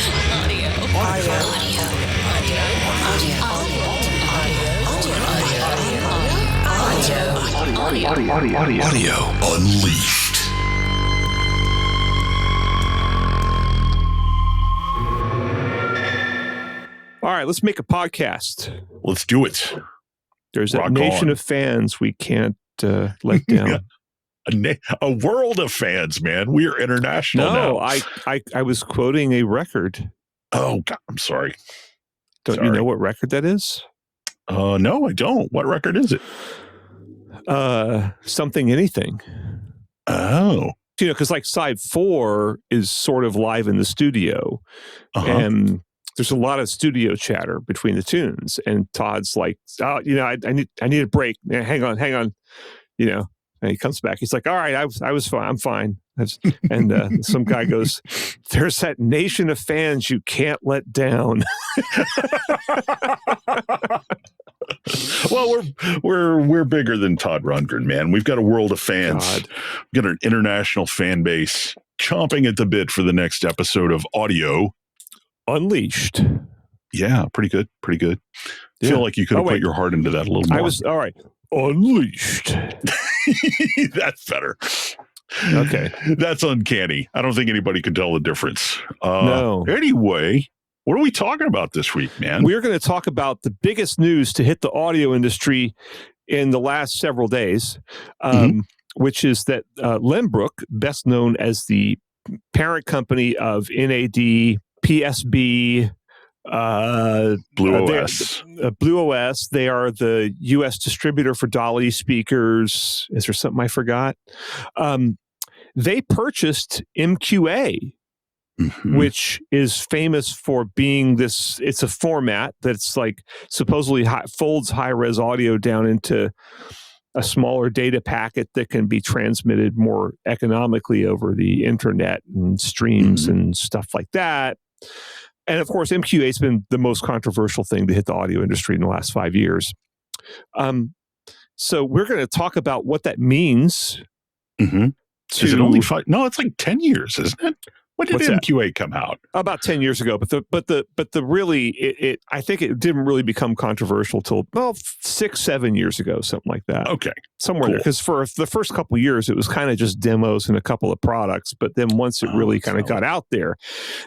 Audio unleashed. All right, let's make a podcast. Let's do it. There's a nation of fans we can't let down. A world of fans, man. We are international now. I was quoting a record. Oh, God, I'm sorry. Don't you know what record that is? No, I don't. What record is it? Something Anything. Oh. You know, because like side 4 is sort of live in the studio. And there's a lot of studio chatter between the tunes. And Todd's like, oh, you know, I need a break. Hang on. You know, and he comes back. He's like, all right, I was fine. I'm fine. And some guy goes, there's that nation of fans you can't let down. Well, we're bigger than Todd Rundgren, man. We've got a world of fans. God. We've got an international fan base chomping at the bit for the next episode of Audio Unleashed. Yeah, pretty good. Yeah. Feel like you could have put your heart into that a little more. All right. Unleashed. That's better. Okay. That's uncanny. I don't think anybody could tell the difference. No. Anyway, what are we talking about this week, man? We're going to talk about the biggest news to hit the audio industry in the last several days, which is that Lenbrook, best known as the parent company of NAD, PSB, Blue OS. Blue OS. They are the U.S. distributor for Dolly speakers. Is there something I forgot? They purchased MQA, which is famous for being this. It's a format that's like supposedly folds high-res audio down into a smaller data packet that can be transmitted more economically over the internet and streams and stuff like that. And of course, MQA has been the most controversial thing to hit the audio industry in the last 5 years. So we're going to talk about what that means. Is it only 5? No, it's like 10 years, isn't it? When did MQA come out? About 10 years ago, but the really I think it didn't really become controversial till 6-7 years ago, something like that. Okay, somewhere there. Because for the first couple of years, it was kind of just demos and a couple of products. But then once it really kind of got out there,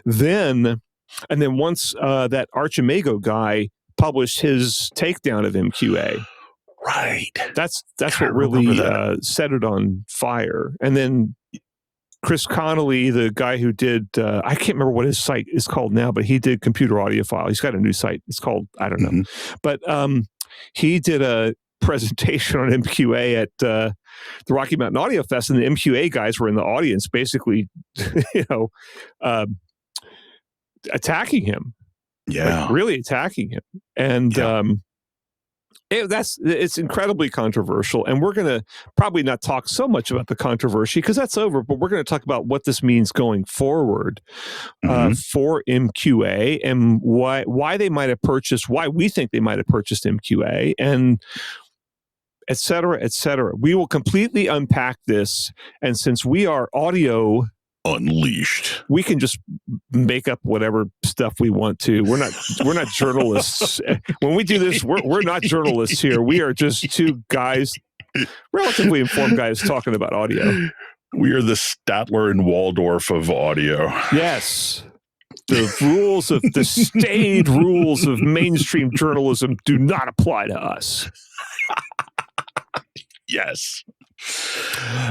then once that Archimago guy published his takedown of MQA, right? That's what really set it on fire. And then Chris Connolly, the guy who did, I can't remember what his site is called now, but he did Computer Audiophile. He's got a new site. It's called, I don't know. But he did a presentation on MQA at the Rocky Mountain Audio Fest, and the MQA guys were in the audience basically, attacking him. Yeah. Like really attacking him. And it's incredibly controversial, and we're going to probably not talk so much about the controversy because that's over, but we're going to talk about what this means going forward for MQA and why they might have purchased, why we think they might have purchased MQA, and et cetera, et cetera. We will completely unpack this, and since we are Audio Unleashed, we can just make up whatever stuff we want to. We're not journalists. When we do this, we're not journalists here. We are just two guys, relatively informed guys talking about audio. We are the Statler and Waldorf of audio. Yes. The staid rules of mainstream journalism do not apply to us. Yes.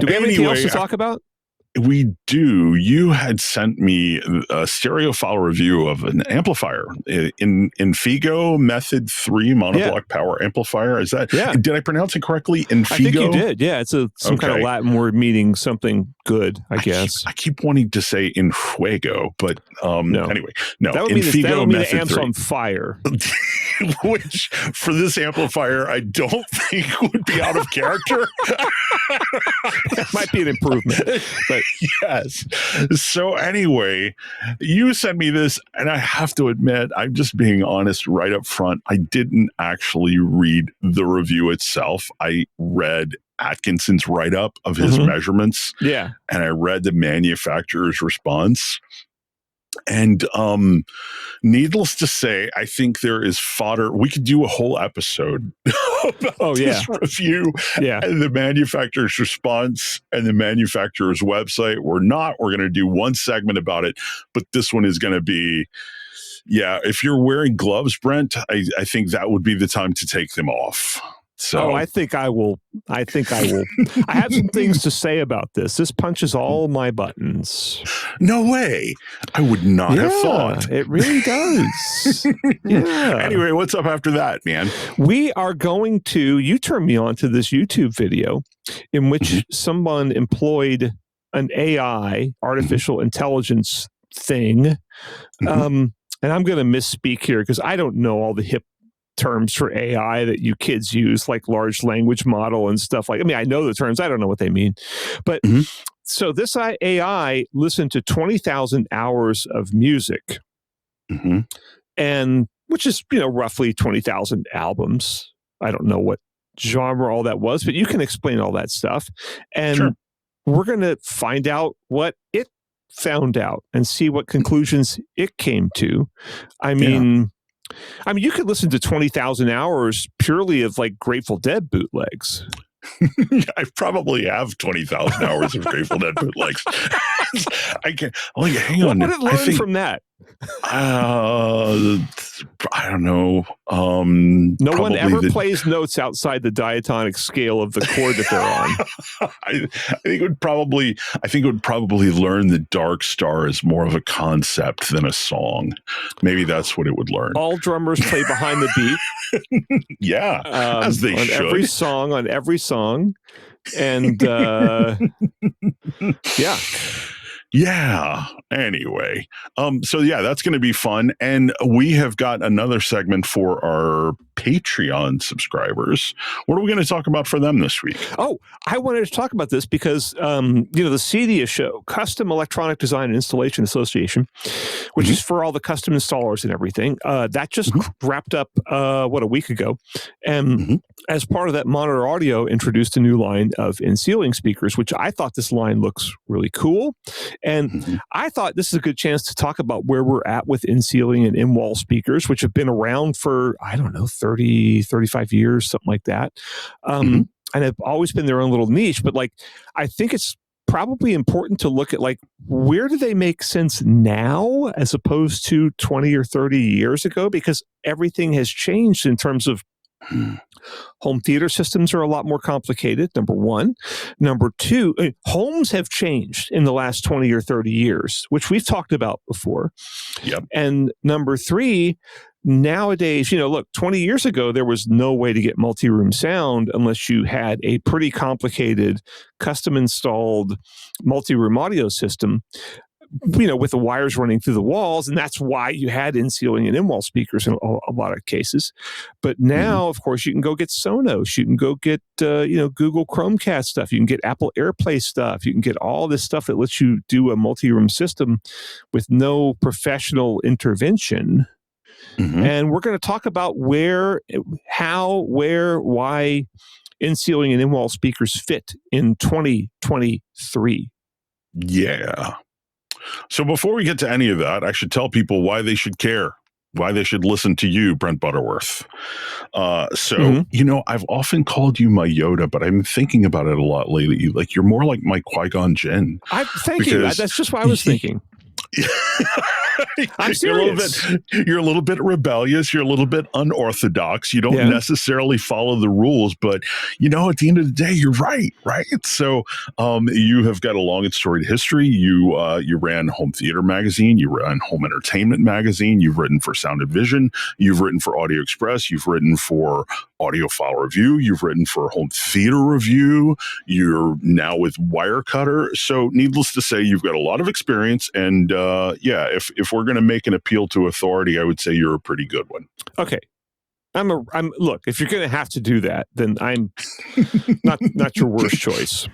Do we have anything else to talk about? We do. You had sent me a Stereophile review of an amplifier in Infigo Method-3 monoblock power amplifier. Is that? Yeah. Did I pronounce it correctly? Infigo? I think you did. Yeah, it's some kind of Latin word meaning something good, I guess. I keep wanting to say in fuego, but no. Anyway, no. That would mean the amp's on fire. Which, for this amplifier, I don't think would be out of character. That might be an improvement. But yes. So anyway, you sent me this, and I have to admit, I'm just being honest right up front. I didn't actually read the review itself. I read Atkinson's write-up of his measurements. Yeah. And I read the manufacturer's response. And needless to say, I think there is fodder. We could do a whole episode about this review and the manufacturer's response and the manufacturer's website. We're going to do one segment about it, but this one is going to be, if you're wearing gloves, Brent, I think that would be the time to take them off. So I think I will. I have some things to say about this. This punches all my buttons. No way. I would not have thought. It really does. Anyway, what's up after that, man? We are going to, you turned me on to this YouTube video in which someone employed an AI, artificial intelligence thing. And I'm going to misspeak here because I don't know all the hip terms for AI that you kids use, like large language model and stuff like. I mean, I know the terms. I don't know what they mean. But so this AI listened to 20,000 hours of music, and which is, roughly 20,000 albums. I don't know what genre all that was, but you can explain all that stuff. And we're going to find out what it found out and see what conclusions it came to. I mean, you could listen to 20,000 hours purely of like Grateful Dead bootlegs. I probably have 20,000 hours of Grateful Dead bootlegs. I can't. Hang on. What did it learn from that? I don't know. No one ever plays notes outside the diatonic scale of the chord that they're on. I think it would probably learn that Dark Star is more of a concept than a song. Maybe that's what it would learn. All drummers play behind the beat. As they on should. On every song. And Anyway, that's going to be fun. And we have got another segment for our Patreon subscribers. What are we going to talk about for them this week? Oh, I wanted to talk about this because, the CEDIA show, Custom Electronic Design and Installation Association, which is for all the custom installers and everything, that just wrapped up, a week ago. And as part of that, Monitor Audio introduced a new line of in-ceiling speakers, which I thought this line looks really cool. And I thought this is a good chance to talk about where we're at with in-ceiling and in-wall speakers, which have been around for, 30, 35 years, something like that. And have always been their own little niche. But I think it's probably important to look at where do they make sense now as opposed to 20 or 30 years ago? Because everything has changed in terms of home theater systems are a lot more complicated, number one. Number two, homes have changed in the last 20 or 30 years, which we've talked about before. Yep. And number three, nowadays, 20 years ago, there was no way to get multi-room sound unless you had a pretty complicated, custom-installed multi-room audio system, with the wires running through the walls. And that's why you had in-ceiling and in-wall speakers in a lot of cases. But now, of course, you can go get Sonos. You can go get, Google Chromecast stuff. You can get Apple AirPlay stuff. You can get all this stuff that lets you do a multi-room system with no professional intervention. And we're going to talk about why in-ceiling and in-wall speakers fit in 2023. Yeah. So before we get to any of that, I should tell people why they should care, why they should listen to you, Brent Butterworth. I've often called you my Yoda, but I'm thinking about it a lot lately. You're more like my Qui-Gon Jinn. Thank you. That's just what I was thinking. I'm serious. You're a little bit rebellious. You're a little bit unorthodox. You don't necessarily follow the rules, but at the end of the day, you're right. So, you have got a long and storied history. You ran Home Theater Magazine. You ran Home Entertainment Magazine. You've written for Sound and Vision. You've written for Audio Express. You've written for Audiophile Review. You've written for Home Theater Review. You're now with Wirecutter. So, needless to say, you've got a lot of experience. And if we're going to make an appeal to authority, I would say you're a pretty good one. Okay. Look, if you're going to have to do that, then I'm not your worst choice.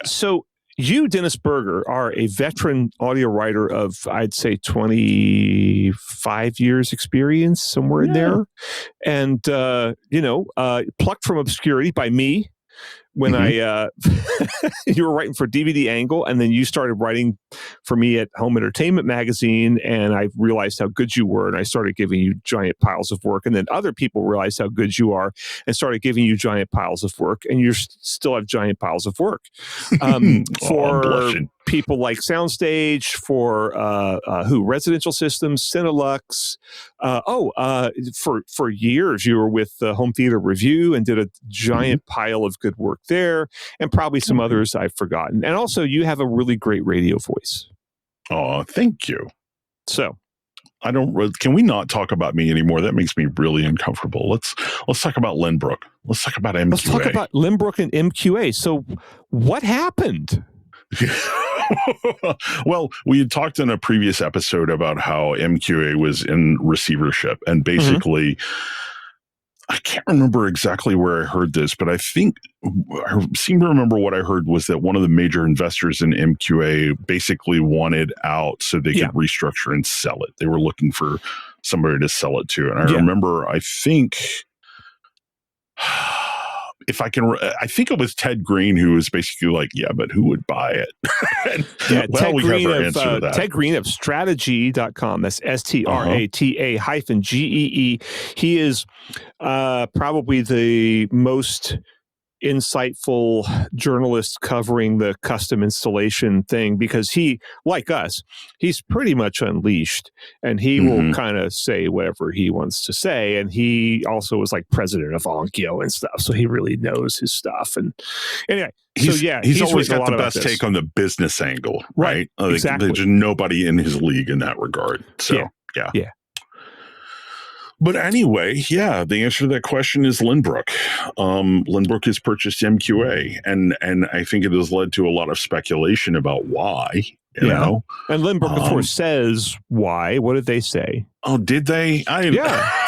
So you, Dennis Berger, are a veteran audio writer of, I'd say, 25 years experience, somewhere in there. And, plucked from obscurity by me when I you were writing for DVD Angle, and then you started writing for me at Home Entertainment Magazine, and I realized how good you were, and I started giving you giant piles of work, and then other people realized how good you are and started giving you giant piles of work, and you still have giant piles of work for people like Soundstage, for Residential Systems, Cinelux. For years you were with Home Theater Review and did a giant pile of good work there, and probably some others I've forgotten. And also, you have a really great radio voice. Oh, thank you. So, can we not talk about me anymore? That makes me really uncomfortable. Let's talk about Lenbrook. Let's talk about MQA. Let's talk about Lenbrook and MQA. So, what happened? Well, we had talked in a previous episode about how MQA was in receivership, and basically, I can't remember exactly where I heard this, but I think I seem to remember what I heard was that one of the major investors in MQA basically wanted out so they could restructure and sell it. They were looking for somebody to sell it to. And I remember, I think it was Ted Green who was basically like, yeah, but who would buy it? Ted Green of strategy.com. That's STRATA-GEE. He is probably the most insightful journalist covering the custom installation thing, because he, like us, he's pretty much unleashed, and he will kind of say whatever he wants to say. And he also was like president of Onkyo and stuff, so he really knows his stuff. And anyway, he's always got the best take on the business angle, right? Exactly. There's nobody in his league in that regard. So yeah. But anyway, the answer to that question is Lenbrook. Lenbrook has purchased MQA, and I think it has led to a lot of speculation about why. You know? And Lenbrook, of course, says why. What did they say? Oh, did they? They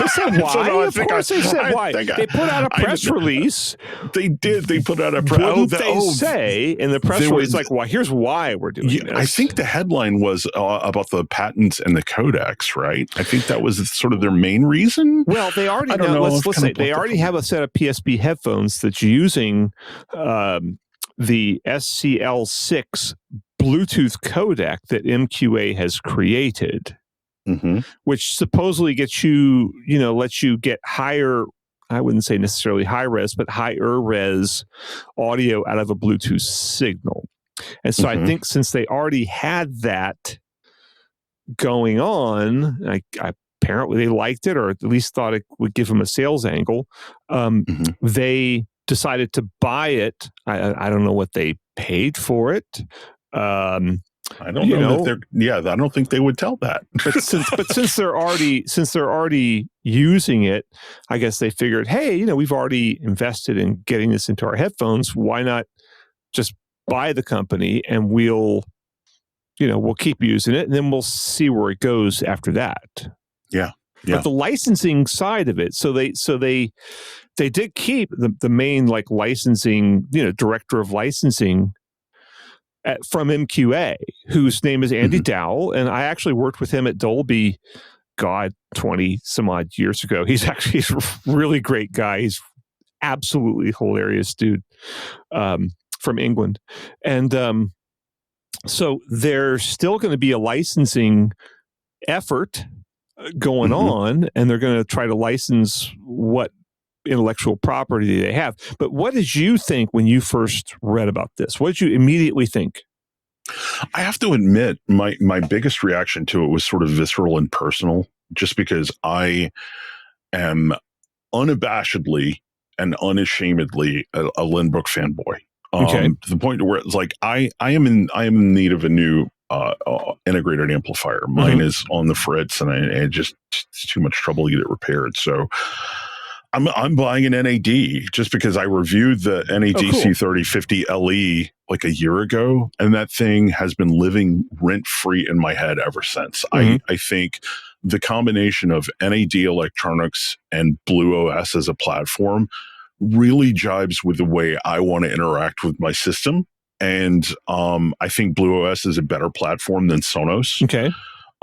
said why. Of course they said why. They put out a press release. They did. They put out a press release. What did they say in the press release? Like, well, here's why we're doing this. I think the headline was about the patents and the codecs, right? I think that was sort of their main reason. Well, they already let's say they already have a set of PSP headphones that's using the SCL6 Bluetooth codec that MQA has created, which supposedly lets you get higher, I wouldn't say necessarily high res, but higher res audio out of a Bluetooth signal. And so I think since they already had that going on, apparently they liked it, or at least thought it would give them a sales angle. They decided to buy it. I don't know what they paid for it. I don't know. I don't think they would tell that. but since they're already using it, I guess they figured, hey, we've already invested in getting this into our headphones. Why not just buy the company, and we'll keep using it, and then we'll see where it goes after that. Yeah. But the licensing side of it, so they did keep the main licensing, director of licensing from MQA, whose name is Andy Dowell, and I actually worked with him at Dolby, 20 some odd years ago. He's a really great guy. He's absolutely hilarious dude, from England, and so there's still going to be a licensing effort going on, and they're going to try to license what intellectual property they have. But what did you think when you first read about this? What did you immediately think? I have to admit, my biggest reaction to it was sort of visceral and personal, just because I am unabashedly and unashamedly a Lenbrook fanboy. To the point where it's like I am in need of a new integrated amplifier. Mine is on the fritz, and it's too much trouble to get it repaired. So I'm buying an NAD just because I reviewed the NAD C3050 LE like a year ago, and that thing has been living rent free in my head ever since. I think the combination of NAD electronics and Blue OS as a platform really jibes with the way I want to interact with my system. And I think Blue OS is a better platform than Sonos.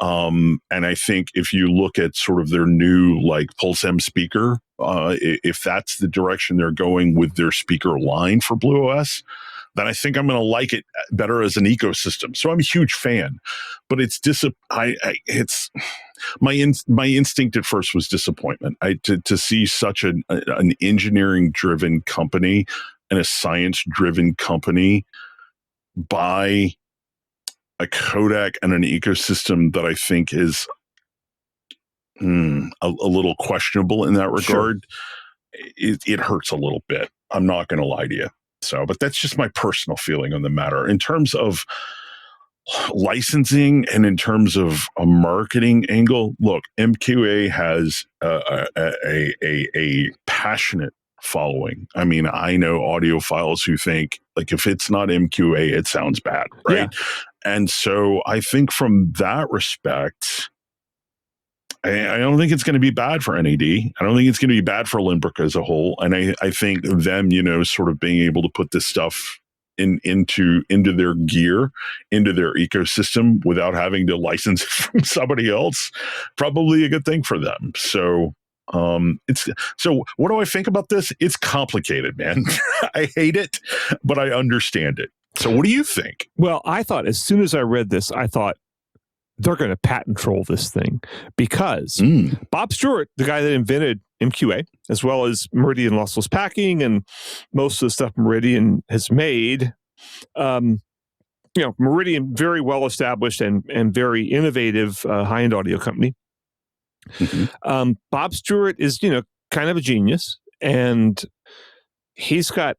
And I think if you look at sort of their new like Pulse M speaker, if that's the direction they're going with their speaker line for Blue OS, then I think I'm going to like it better as an ecosystem. So I'm a huge fan, but it's my instinct at first was disappointment. To see such an engineering driven company and a science driven company buy a codec and an ecosystem that I think is a little questionable in that regard. Sure. It hurts a little bit. I'm not going to lie to you. So, but that's just my personal feeling on the matter. In terms of licensing and in terms of a marketing angle, look, MQA has a passionate following. I mean, I know audiophiles who think like if it's not MQA, it sounds bad, right? Yeah. And so I think from that respect, I don't think it's going to be bad for NAD. I don't think it's going to be bad for Lenbrook as a whole. And I think them, sort of being able to put this stuff into their gear, into their ecosystem without having to license it from somebody else, probably a good thing for them. So so what do I think about this? It's complicated, man. I hate it, but I understand it. So what do you think? Well, I thought as soon as I read this, I thought they're going to patent troll this thing because Bob Stewart, the guy that invented MQA, as well as Meridian lossless packing and most of the stuff Meridian has made, Meridian, very well established and very innovative high-end audio company. Mm-hmm. Bob Stewart is, kind of a genius, and he's got,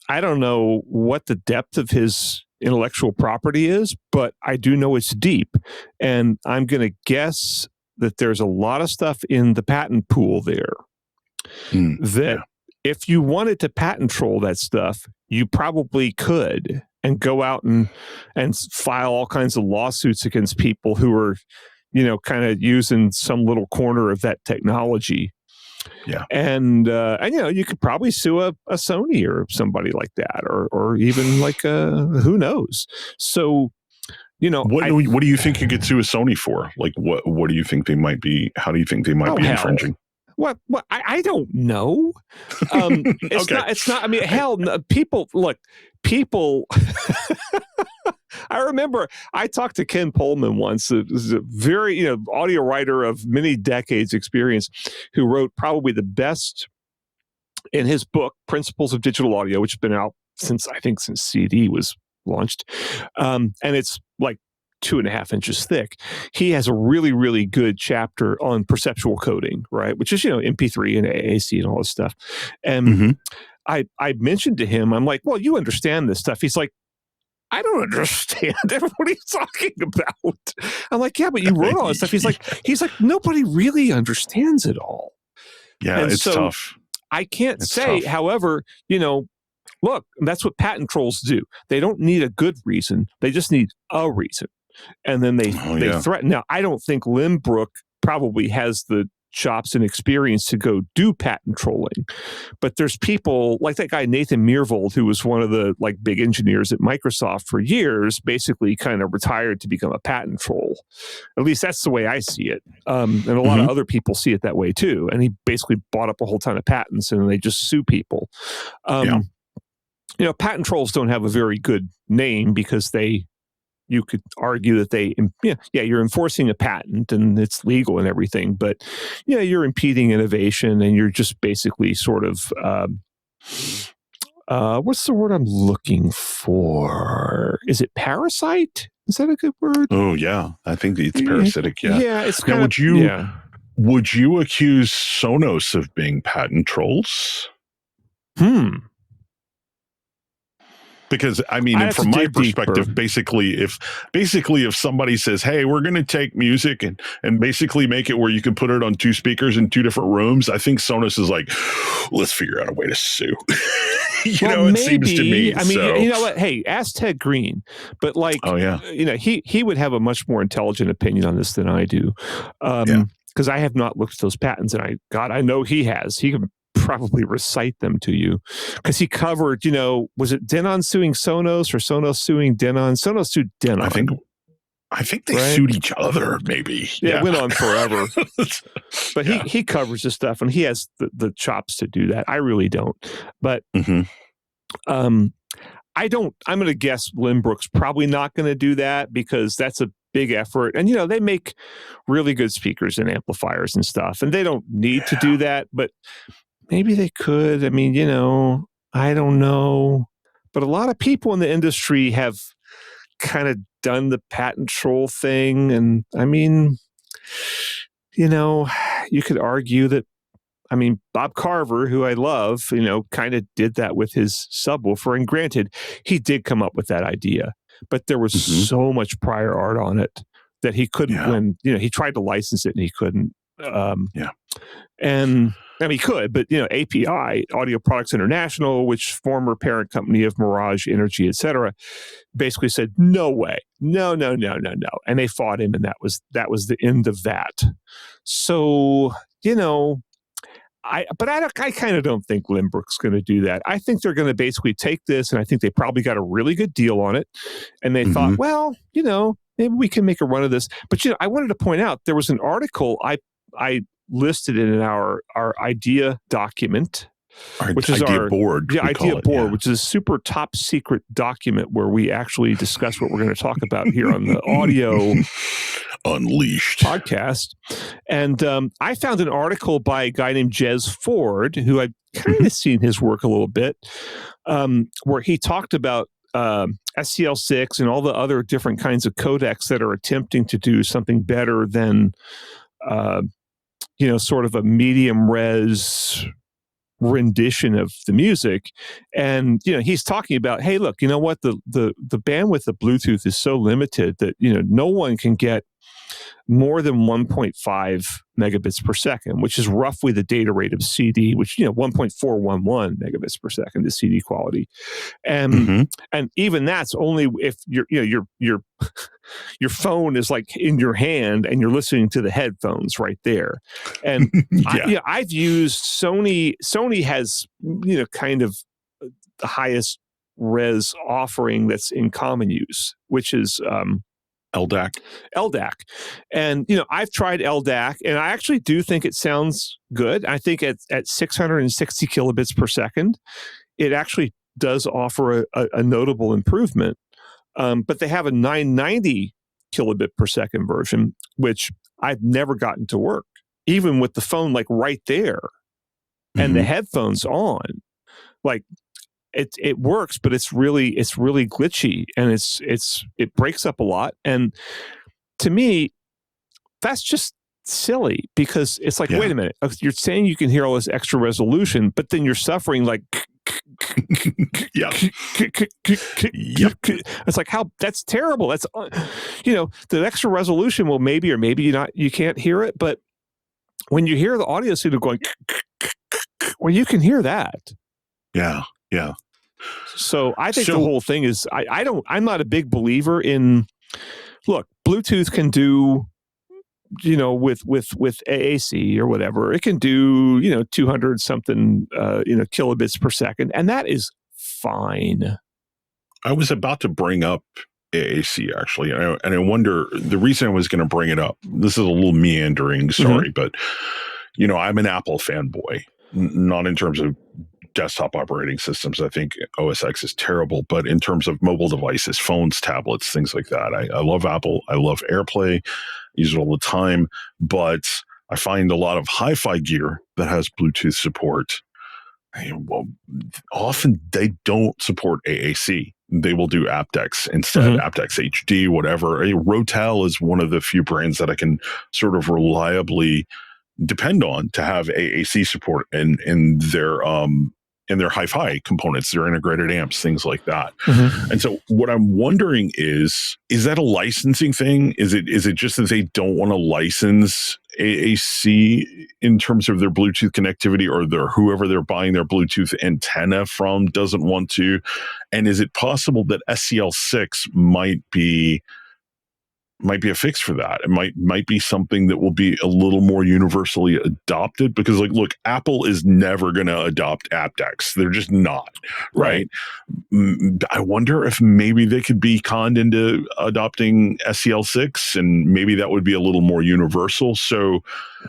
I don't know what the depth of his intellectual property is, but I do know it's deep. And I'm going to guess that there's a lot of stuff in the patent pool there that if you wanted to patent troll that stuff, you probably could and go out and file all kinds of lawsuits against people who are, kind of using some little corner of that technology. Yeah. And you could probably sue a Sony or somebody like that, or even like who knows. So, what do you think you could sue a Sony for? Like, what do you think they might be? How do you think they might be infringing? What? I don't know. It's okay. not. It's not. I mean, hell, people. I remember I talked to Ken Pullman once, a very audio writer of many decades experience, who wrote probably the best in his book Principles of Digital Audio, which has been out since CD was launched, and it's like 2.5 inches thick. He has a really, really good chapter on perceptual coding, right? Which is MP3 and AAC and all this stuff. And I mentioned to him, I'm like, well, you understand this stuff. He's like, I don't understand it. What are you talking about? I'm like, yeah, but you wrote all this stuff. He's like, nobody really understands it all. Yeah, and it's tough. I can't say, tough. However, look, that's what patent trolls do. They don't need a good reason. They just need a reason. And then they threaten. Now, I don't think Lenbrook probably has the chops and experience to go do patent trolling, but there's people like that guy Nathan Myhrvold, who was one of the big engineers at Microsoft for years, basically kind of retired to become a patent troll. At least that's the way I see it, and a lot of other people see it that way too. And he basically bought up a whole ton of patents, and they just sue people. Patent trolls don't have a very good name because you could argue that you're enforcing a patent and it's legal and everything, but you're impeding innovation and you're just basically sort of what's the word I'm looking for? Is it parasite? Is that a good word? Oh yeah, I think it's parasitic. Yeah, yeah. It's now, would you accuse Sonos of being patent trolls? Because I mean, from my perspective, basically, if somebody says, "Hey, we're going to take music and basically make it where you can put it on 2 speakers in 2 different rooms," I think Sonos is like, "Let's figure out a way to sue." It seems to me. I mean, you know what? Hey, ask Ted Green. But he would have a much more intelligent opinion on this than I do, because I have not looked at those patents, and I know he has. He can probably recite them to you because he covered, was it Denon suing Sonos or Sonos suing Denon? Sonos sued Denon. I think they right? sued each other, maybe. Yeah, it went on forever. But Yeah. he covers this stuff, and he has the chops to do that. I really don't. But I don't. I'm going to guess Lenbrook's probably not going to do that because that's a big effort. And they make really good speakers and amplifiers and stuff, and they don't need to do that. But maybe they could. I mean, I don't know. But a lot of people in the industry have kind of done the patent troll thing. And I mean, you could argue that, Bob Carver, who I love, kind of did that with his subwoofer. And granted, he did come up with that idea, but there was so much prior art on it that he couldn't win. He tried to license it and he couldn't. And he could, but API, Audio Products International, which former parent company of Mirage Energy, etc., basically said no way, no, and they fought him, and that was the end of that. So I kind of don't think Lenbrook's going to do that. I think they're going to basically take this, and I think they probably got a really good deal on it, and they thought, well, maybe we can make a run of this. But I wanted to point out there was an article I listed in our idea document, which is idea our board. Yeah, idea board, which is a super top secret document where we actually discuss what we're going to talk about here on the Audio Unleashed podcast. And I found an article by a guy named Jez Ford, who I've kind of seen his work a little bit, where he talked about SCL6 and all the other different kinds of codecs that are attempting to do something better than sort of a medium res rendition of the music. And he's talking about, hey, look, you know what, the bandwidth of Bluetooth is so limited that no one can get more than 1.5 megabits per second, which is roughly the data rate of CD, which 1.411 megabits per second is CD quality. And and even that's only if your phone is like in your hand and you're listening to the headphones right there. And I've used Sony. Sony has kind of the highest res offering that's in common use, which is LDAC. And, I've tried LDAC, and I actually do think it sounds good. I think at 660 kilobits per second, it actually does offer a notable improvement. But they have a 990 kilobit per second version, which I've never gotten to work, even with the phone like right there and the headphones on. Like, it works, but it's really glitchy, and it breaks up a lot. And to me, that's just silly, because it's like, wait a minute, you're saying you can hear all this extra resolution, but then you're suffering like it's like, how that's terrible. That's the extra resolution will maybe or maybe you can't hear it, but when you hear the audio signal going well, you can hear that. Yeah. So I think the whole thing is, I'm not a big believer in, look, Bluetooth can do, with AAC or whatever, it can do, 200 something, kilobits per second. And that is fine. I was about to bring up AAC actually. And I wonder, the reason I was going to bring it up, this is a little meandering, sorry, but, I'm an Apple fanboy, not in terms of desktop operating systems. I think OS X is terrible, but in terms of mobile devices, phones, tablets, things like that, I love Apple. I love AirPlay. I use it all the time, but I find a lot of hi-fi gear that has Bluetooth support, often they don't support AAC. They will do aptX instead, aptX HD, whatever. Rotel is one of the few brands that I can sort of reliably depend on to have AAC support in their hi-fi components, their integrated amps, things like that. And so what I'm wondering is that a licensing thing? Is it just that they don't want to license AAC in terms of their Bluetooth connectivity, or whoever they're buying their Bluetooth antenna from doesn't want to? And is it possible that SCL6 might be a fix for that. It might be something that will be a little more universally adopted, because like, look, Apple is never going to adopt aptX. They're just not, right? I wonder if maybe they could be conned into adopting SEL6, and maybe that would be a little more universal. So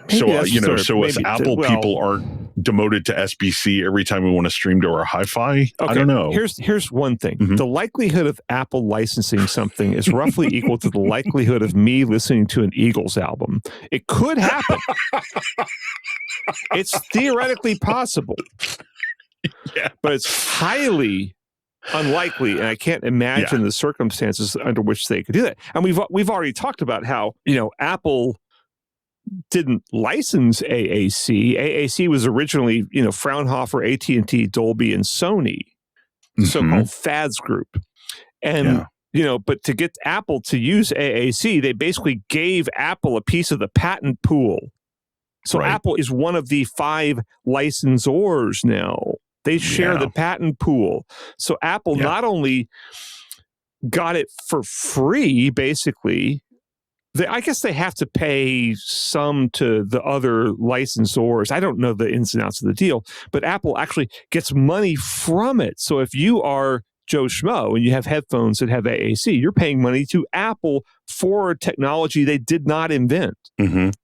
as Apple people aren't demoted to SBC every time we want to stream to our hi-fi. Okay, I don't know. Here's one thing. The likelihood of Apple licensing something is roughly equal to the likelihood of me listening to an Eagles album. It could happen. It's theoretically possible. Yeah. But it's highly unlikely, and I can't imagine the circumstances under which they could do that. And we've already talked about how, Apple didn't license AAC. AAC was originally, Fraunhofer, AT&T, Dolby, and Sony, so-called FADS group. And, but to get Apple to use AAC, they basically gave Apple a piece of the patent pool. So Apple is one of the 5 licensors now. They share the patent pool. So Apple not only got it for free, basically, I guess they have to pay some to the other licensors. I don't know the ins and outs of the deal, but Apple actually gets money from it. So if you are Joe Schmo and you have headphones that have AAC, you're paying money to Apple for technology they did not invent.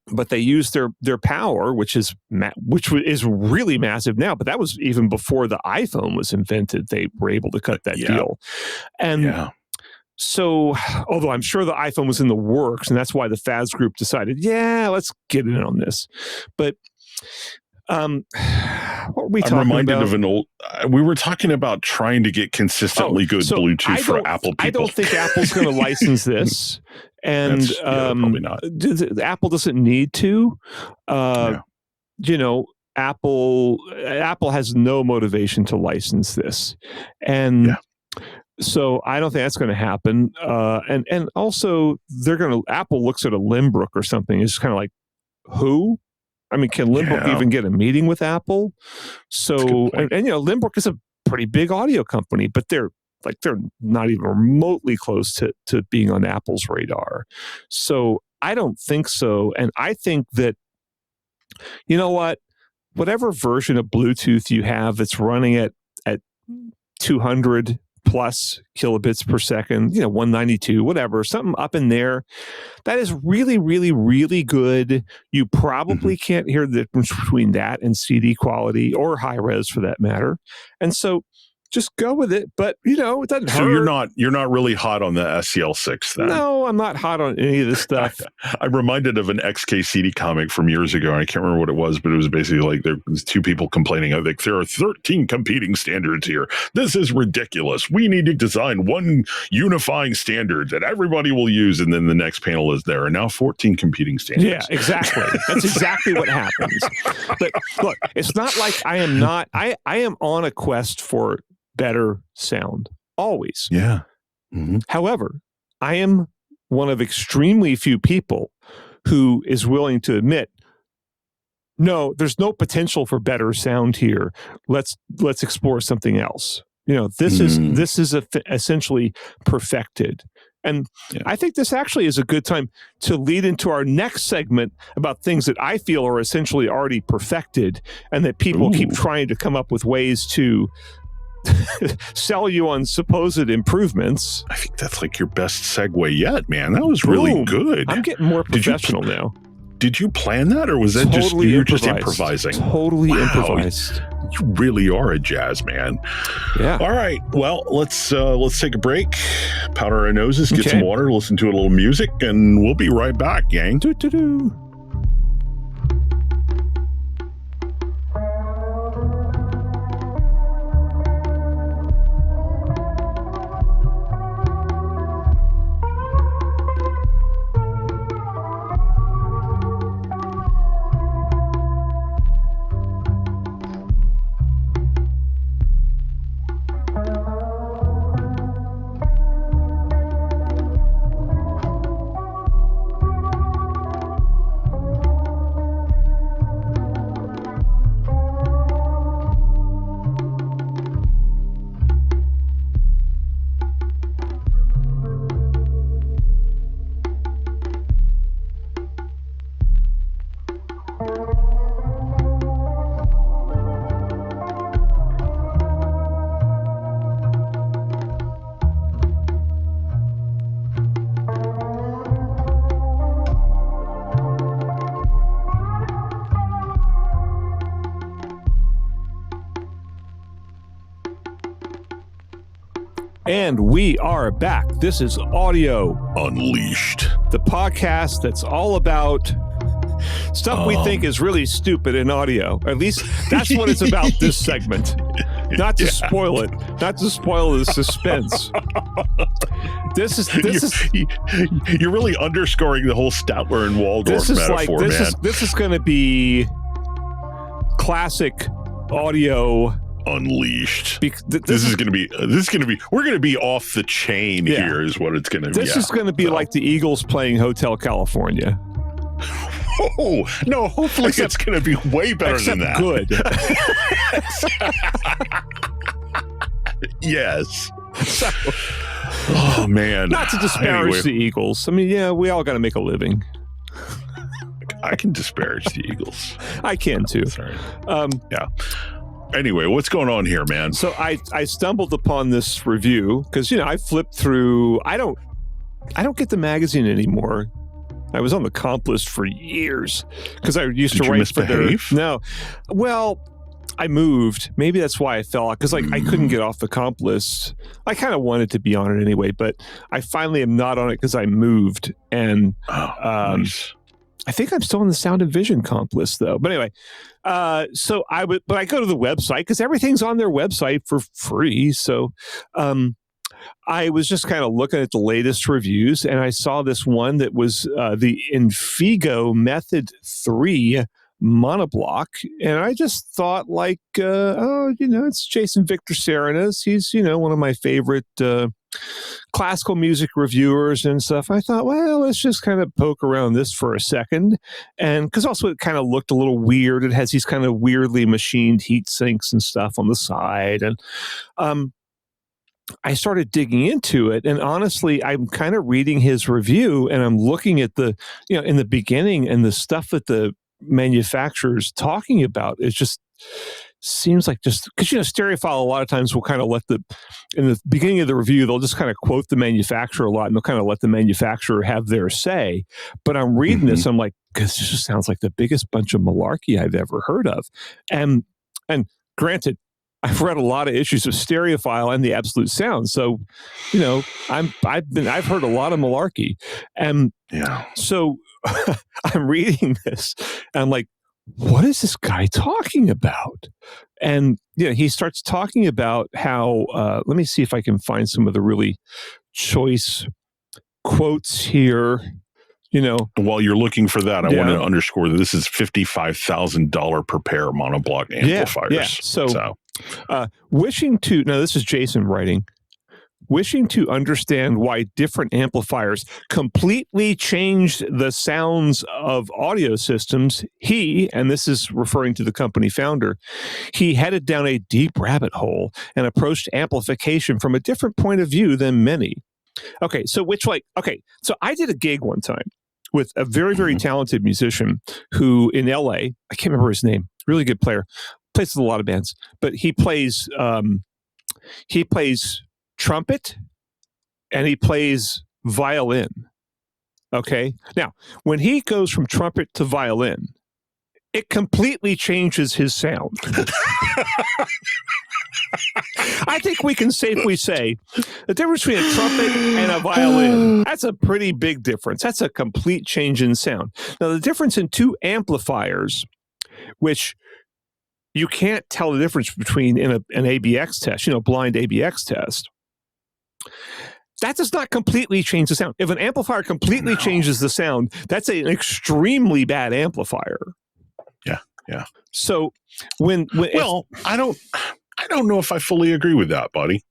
But they use their power, which is really massive now. But that was even before the iPhone was invented. They were able to cut that deal. And so, although I'm sure the iPhone was in the works, and that's why the FADS group decided, let's get in on this. But what were we talking about? I'm reminded of an old. We were talking about trying to get consistently good Bluetooth for Apple people. I don't think Apple's going to license this, and probably not. Apple doesn't need to. Apple has no motivation to license this, and. So I don't think that's going to happen. And also Apple looks at a Lenbrook or something. It's kind of like, who? I mean, can Lenbrook even get a meeting with Apple? So, and Lenbrook is a pretty big audio company, but they're not even remotely close to being on Apple's radar. So I don't think so. And I think that, whatever version of Bluetooth you have that's running at 200 plus kilobits per second, 192, whatever, something up in there, that is really, really, really good. You probably can't hear the difference between that and CD quality or high res for that matter. And so just go with it. But, it doesn't hurt. So you're not really hot on the SEL6 then? No, I'm not hot on any of this stuff. I'm reminded of an XKCD comic from years ago. I can't remember what it was, but it was basically like there was 2 people complaining. I think there are 13 competing standards here. This is ridiculous. We need to design one unifying standard that everybody will use. And then the next panel is there. And now 14 competing standards. Yeah, exactly. That's exactly what happens. But look, it's not like I am on a quest for better sound always. However, I am one of extremely few people who is willing to admit, no, there's no potential for better sound here. Let's explore something else. This is essentially perfected. And I think this actually is a good time to lead into our next segment about things that I feel are essentially already perfected, and that people keep trying to come up with ways to sell you on supposed improvements. I think that's like your best segue yet, man. That was really good. I'm getting more professional now. Did you plan that, or was that just improvising? Totally improvised. You really are a jazz man. Yeah. All right. Well, let's take a break, powder our noses, get some water, listen to a little music, and we'll be right back, gang. Doo-doo-doo. And we are back. This is Audio Unleashed, the podcast that's all about stuff we think is really stupid in audio. At least that's what it's about this segment. Not to spoil it, not to spoil the suspense. This is you're really underscoring the whole Statler and Waldorf metaphor, man. This is going to be classic audio Unleashed. This is going to be we're going to be off the chain here is what it's going to be. This is going to be like the Eagles playing Hotel California. Oh, no, hopefully it's going to be way better than that. Good. Yes. Oh, man. Not to disparage the Eagles. I mean, yeah, we all got to make a living. I can disparage the Eagles. I can too. Sorry. Yeah. Anyway, what's going on here, man? So I stumbled upon this review because, I flipped through. I don't get the magazine anymore. I was on the comp list for years because I used to write for their. No, well, I moved. Maybe that's why I fell out because I couldn't get off the comp list. I kind of wanted to be on it anyway, but I finally am not on it because I moved. And nice. I think I'm still on the Sound and Vision comp list though. But anyway, so I go to the website because everything's on their website for free. So, I was just kind of looking at the latest reviews and I saw this one that was the Infigo Method-3 monoblock. And I just thought it's Jason Victor Serenas. He's, one of my favorite classical music reviewers and stuff. I thought, well, let's just kind of poke around this for a second. And because also it kind of looked a little weird. It has these kind of weirdly machined heat sinks and stuff on the side. And I started digging into it, and honestly, I'm kind of reading his review, and I'm looking at the, in the beginning, and the stuff that the manufacturer's talking about. It just seems like because Stereophile a lot of times will kind of in the beginning of the review, they'll just kind of quote the manufacturer a lot, and they'll kind of let the manufacturer have their say. But I'm reading this, I'm like, because this just sounds like the biggest bunch of malarkey I've ever heard of, and granted, I've read a lot of issues of Stereophile and the Absolute Sound, so I've heard a lot of malarkey, and so I'm reading this, and I'm like, what is this guy talking about? And he starts talking about how. Let me see if I can find some of the really choice quotes here. While you're looking for that, I want to underscore that this is $55,000 per pair monoblock amplifiers. Yeah. So this is Jason writing. Wishing to understand why different amplifiers completely changed the sounds of audio systems, and this is referring to the company founder, he headed down a deep rabbit hole and approached amplification from a different point of view than many. Okay, so I did a gig one time with a very, very talented musician who in LA, I can't remember his name, really good player, plays with a lot of bands, but he plays trumpet and he plays violin. Okay. Now, when he goes from trumpet to violin, it completely changes his sound. I think we can safely say the difference between a trumpet and a violin, that's a pretty big difference. That's a complete change in sound. Now, the difference in two amplifiers, which you can't tell the difference between in an ABX test, blind ABX test, that does not completely change the sound. If an amplifier completely changes the sound, that's an extremely bad amplifier. Yeah. So I don't know if I fully agree with that, buddy.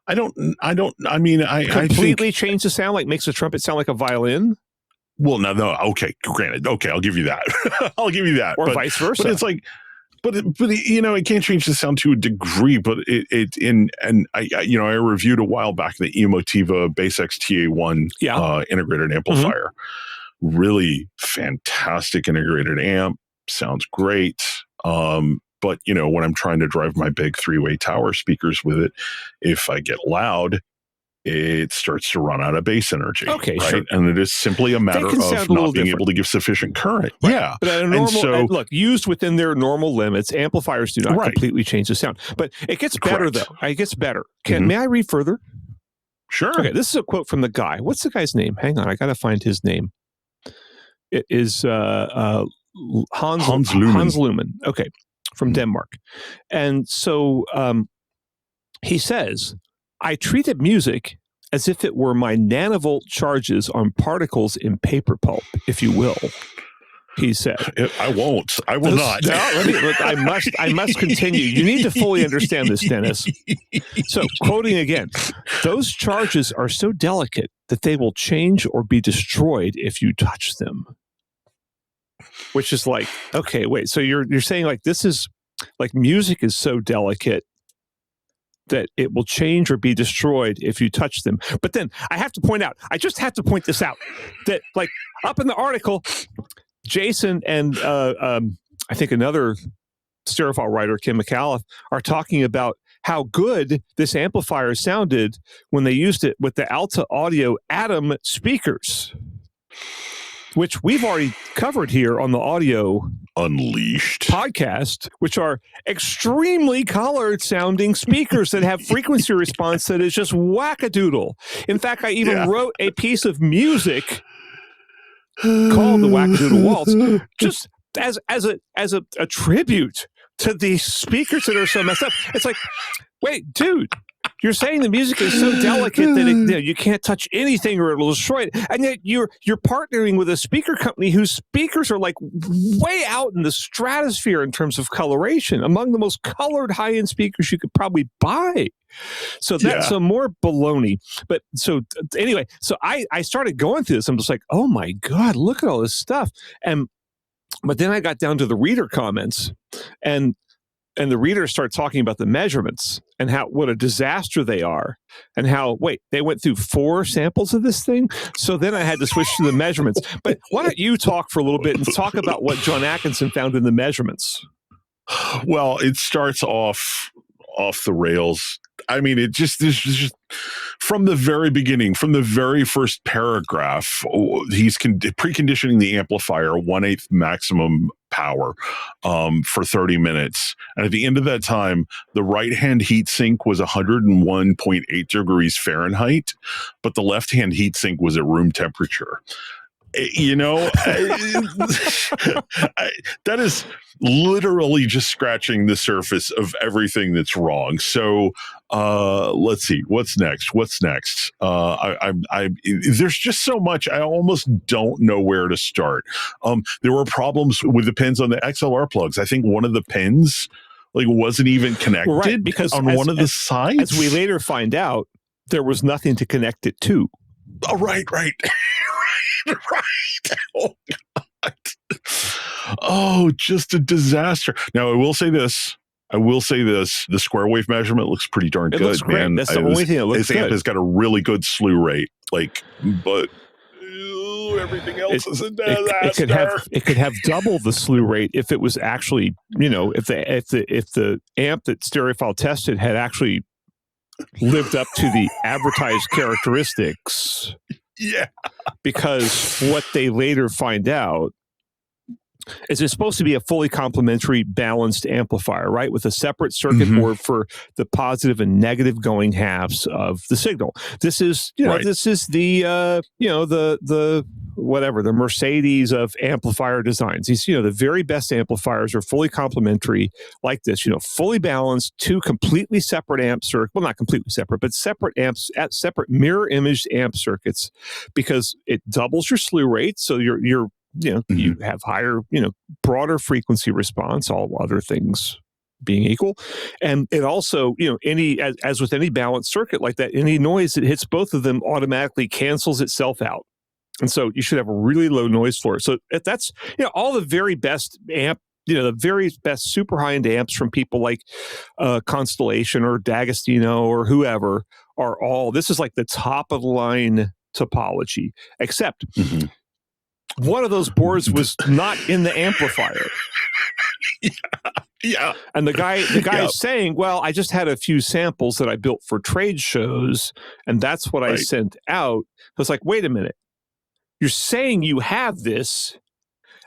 I completely change the sound, like makes a trumpet sound like a violin. Well, no. Okay, granted. Okay, I'll give you that. Or vice versa. But it's like, but it can't change the sound to a degree. But I reviewed a while back the Emotiva Bass X TA1 integrated amplifier. Mm-hmm. Really fantastic integrated amp. Sounds great. But when I'm trying to drive my big 3-way tower speakers with it, if I get loud, it starts to run out of bass energy. Okay, right? Sure. And it is simply a matter of not being able to give sufficient current. Right. Yeah. But at a normal, look, used within their normal limits, amplifiers do not completely change the sound. But it gets better, though. It gets better. May I read further? Sure. Okay, this is a quote from the guy. What's the guy's name? Hang on, I got to find his name. It is Hans Lumen. Okay, from Denmark. And so he says, I treated music as if it were my nanovolt charges on particles in paper pulp, if you will. He said, I won't. I will not. No, I must continue. You need to fully understand this, Dennis. So, quoting again, those charges are so delicate that they will change or be destroyed if you touch them. Which is like, okay, wait. So you're saying like this is like music is so delicate that it will change or be destroyed if you touch them. But then I have to point out, I just have to point this out, that like up in the article, Jason and I think another Stereophile writer, Kim McAuliffe, are talking about how good this amplifier sounded when they used it with the Alta Audio Atom speakers, which we've already covered here on the Audio Unleashed podcast, which are extremely colored sounding speakers that have frequency response that is just wackadoodle. In fact, I even wrote a piece of music called the Wackadoodle Waltz, just as a tribute to these speakers that are so messed up. It's like, wait, dude, you're saying the music is so delicate that you can't touch anything or it'll destroy it, and yet you're partnering with a speaker company whose speakers are like way out in the stratosphere in terms of coloration, among the most colored high-end speakers you could probably buy. So that's some more baloney. But so anyway, so I started going through this. I'm just like, oh my God, look at all this stuff. But then I got down to the reader comments, and the readers start talking about the measurements and what a disaster they are, and how, they went through 4 samples of this thing. So then I had to switch to the measurements. But why don't you talk for a little bit and talk about what John Atkinson found in the measurements? Well, it starts off the rails. I mean, it's just from the very beginning, from the very first paragraph, he's preconditioning the amplifier 1/8 maximum power for 30 minutes. And at the end of that time, the right-hand heat sink was 101.8 degrees Fahrenheit, but the left-hand heat sink was at room temperature. You know, that is literally just scratching the surface of everything that's wrong. So let's see, what's next? There's just so much. I almost don't know where to start. There were problems with the pins on the XLR plugs. I think one of the pins wasn't even connected, because on one of the sides. As we later find out, there was nothing to connect it to. Oh, right. Right. Oh, God. Oh, just a disaster. Now, I will say this. The square wave measurement looks pretty darn good, looks great. man. That's the only thing that looks good. This amp has got a really good slew rate. But everything else is a disaster. It could have double the slew rate if it was actually, if the amp that Stereophile tested had actually lived up to the advertised characteristics. Yeah. Because what they later find out is it's supposed to be a fully complementary balanced amplifier, right? With a separate circuit board for the positive and negative going halves of the signal. This is, this is the the Mercedes of amplifier designs. These, the very best amplifiers are fully complementary like this, fully balanced, 2 completely separate amp circuits. Well, not completely separate, but separate amps at separate mirror imaged amp circuits, because it doubles your slew rate. So you have higher, broader frequency response, all other things being equal. And it also, as with any balanced circuit like that, any noise that hits both of them automatically cancels itself out. And so you should have a really low noise floor. So that's, all the very best amp, the very best super high-end amps from people like Constellation or D'Agostino or whoever are all, this is like the top of the line topology, except one of those boards was not in the amplifier. Yeah. And the guy is saying, well, I just had a few samples that I built for trade shows, and that's what I sent out. I was like, wait a minute. You're saying you have this,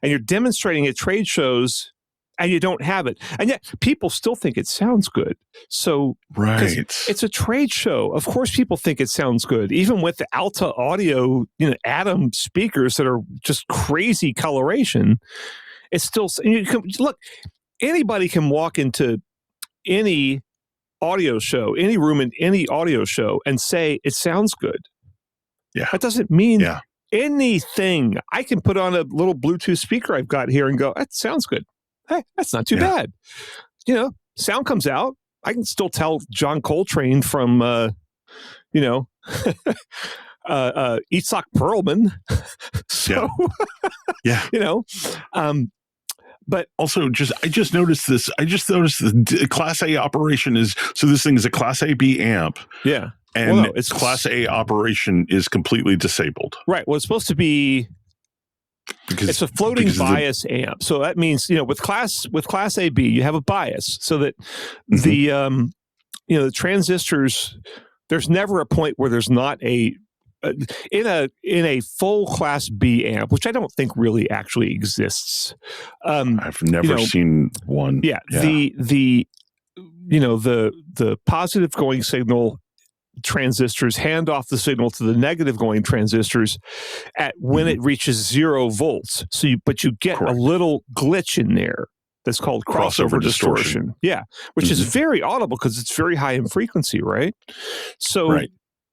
and you're demonstrating at trade shows and you don't have it. And yet people still think it sounds good. So Right. it's a trade show. Of course, people think it sounds good, even with the Alta Audio, Atom speakers that are just crazy coloration. It's still, look, anybody can walk into any audio show, any room in any audio show and say it sounds good. Yeah. That doesn't mean anything. I can put on a little Bluetooth speaker I've got here and go, that sounds good. Hey, that's not too bad. Sound comes out. I can still tell John Coltrane from, Itzhak Perlman. So, but also, I just noticed this. The Class A operation is, so this thing is a Class A B amp. Yeah. And its Class A operation is completely disabled. Right. Well, it's supposed to be, it's a floating bias amp. So that means, with Class AB, you have a bias so that the transistors, there's never a point where there's not in a full Class B amp, which I don't think really actually exists. I've never seen one. Yeah. The positive going signal transistors hand off the signal to the negative going transistors at when it reaches 0 volts. So you get a little glitch in there that's called crossover distortion. Yeah, which is very audible because it's very high in frequency, right? So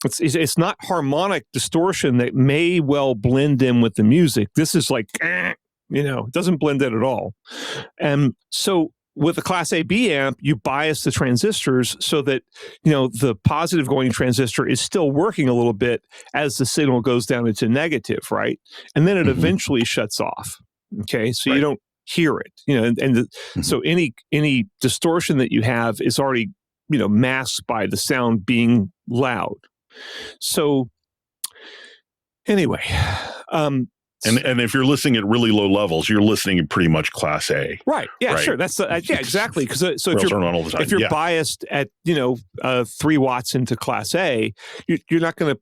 it's not harmonic distortion that may well blend in with the music. This is like, it doesn't blend in at all. And so with a Class AB amp, you bias the transistors so that, the positive going transistor is still working a little bit as the signal goes down into negative, right? And then it eventually shuts off. Okay. So you don't hear it, so any distortion that you have is already, masked by the sound being loud. So anyway, And if you're listening at really low levels, you're listening at pretty much Class A. Right. Yeah, sure. That's exactly. Because if you're biased at 3 watts into Class A, you're not going to.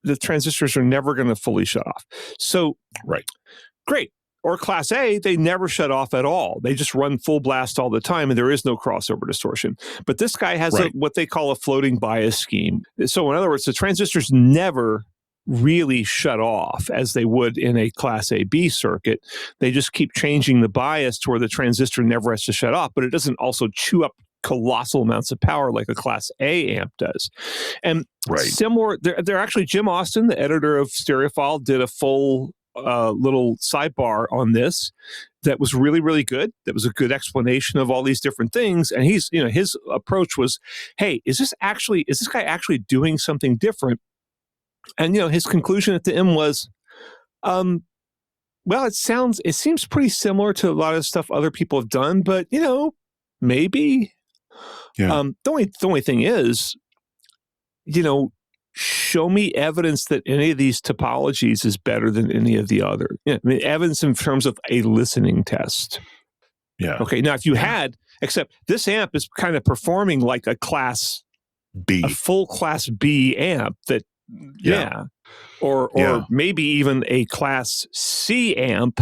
The transistors are never going to fully shut off. So great. Or Class A, they never shut off at all. They just run full blast all the time, and there is no crossover distortion. But this guy has what they call a floating bias scheme. So in other words, the transistors never really shut off as they would in a Class AB circuit. They just keep changing the bias to where the transistor never has to shut off, but it doesn't also chew up colossal amounts of power like a Class A amp does. And similar, they're actually, Jim Austin, the editor of Stereophile, did a full little sidebar on this that was really, really good. That was a good explanation of all these different things. And his approach was, hey, is this guy actually doing something different? And his conclusion at the end was, well, it seems pretty similar to a lot of stuff other people have done, but maybe. Yeah. The only thing is, show me evidence that any of these topologies is better than any of the other. Evidence in terms of a listening test. Yeah. Okay. Now, if you had, except this amp is kind of performing like a Class B, a full Class B amp that. Yeah. Or maybe even a Class C amp,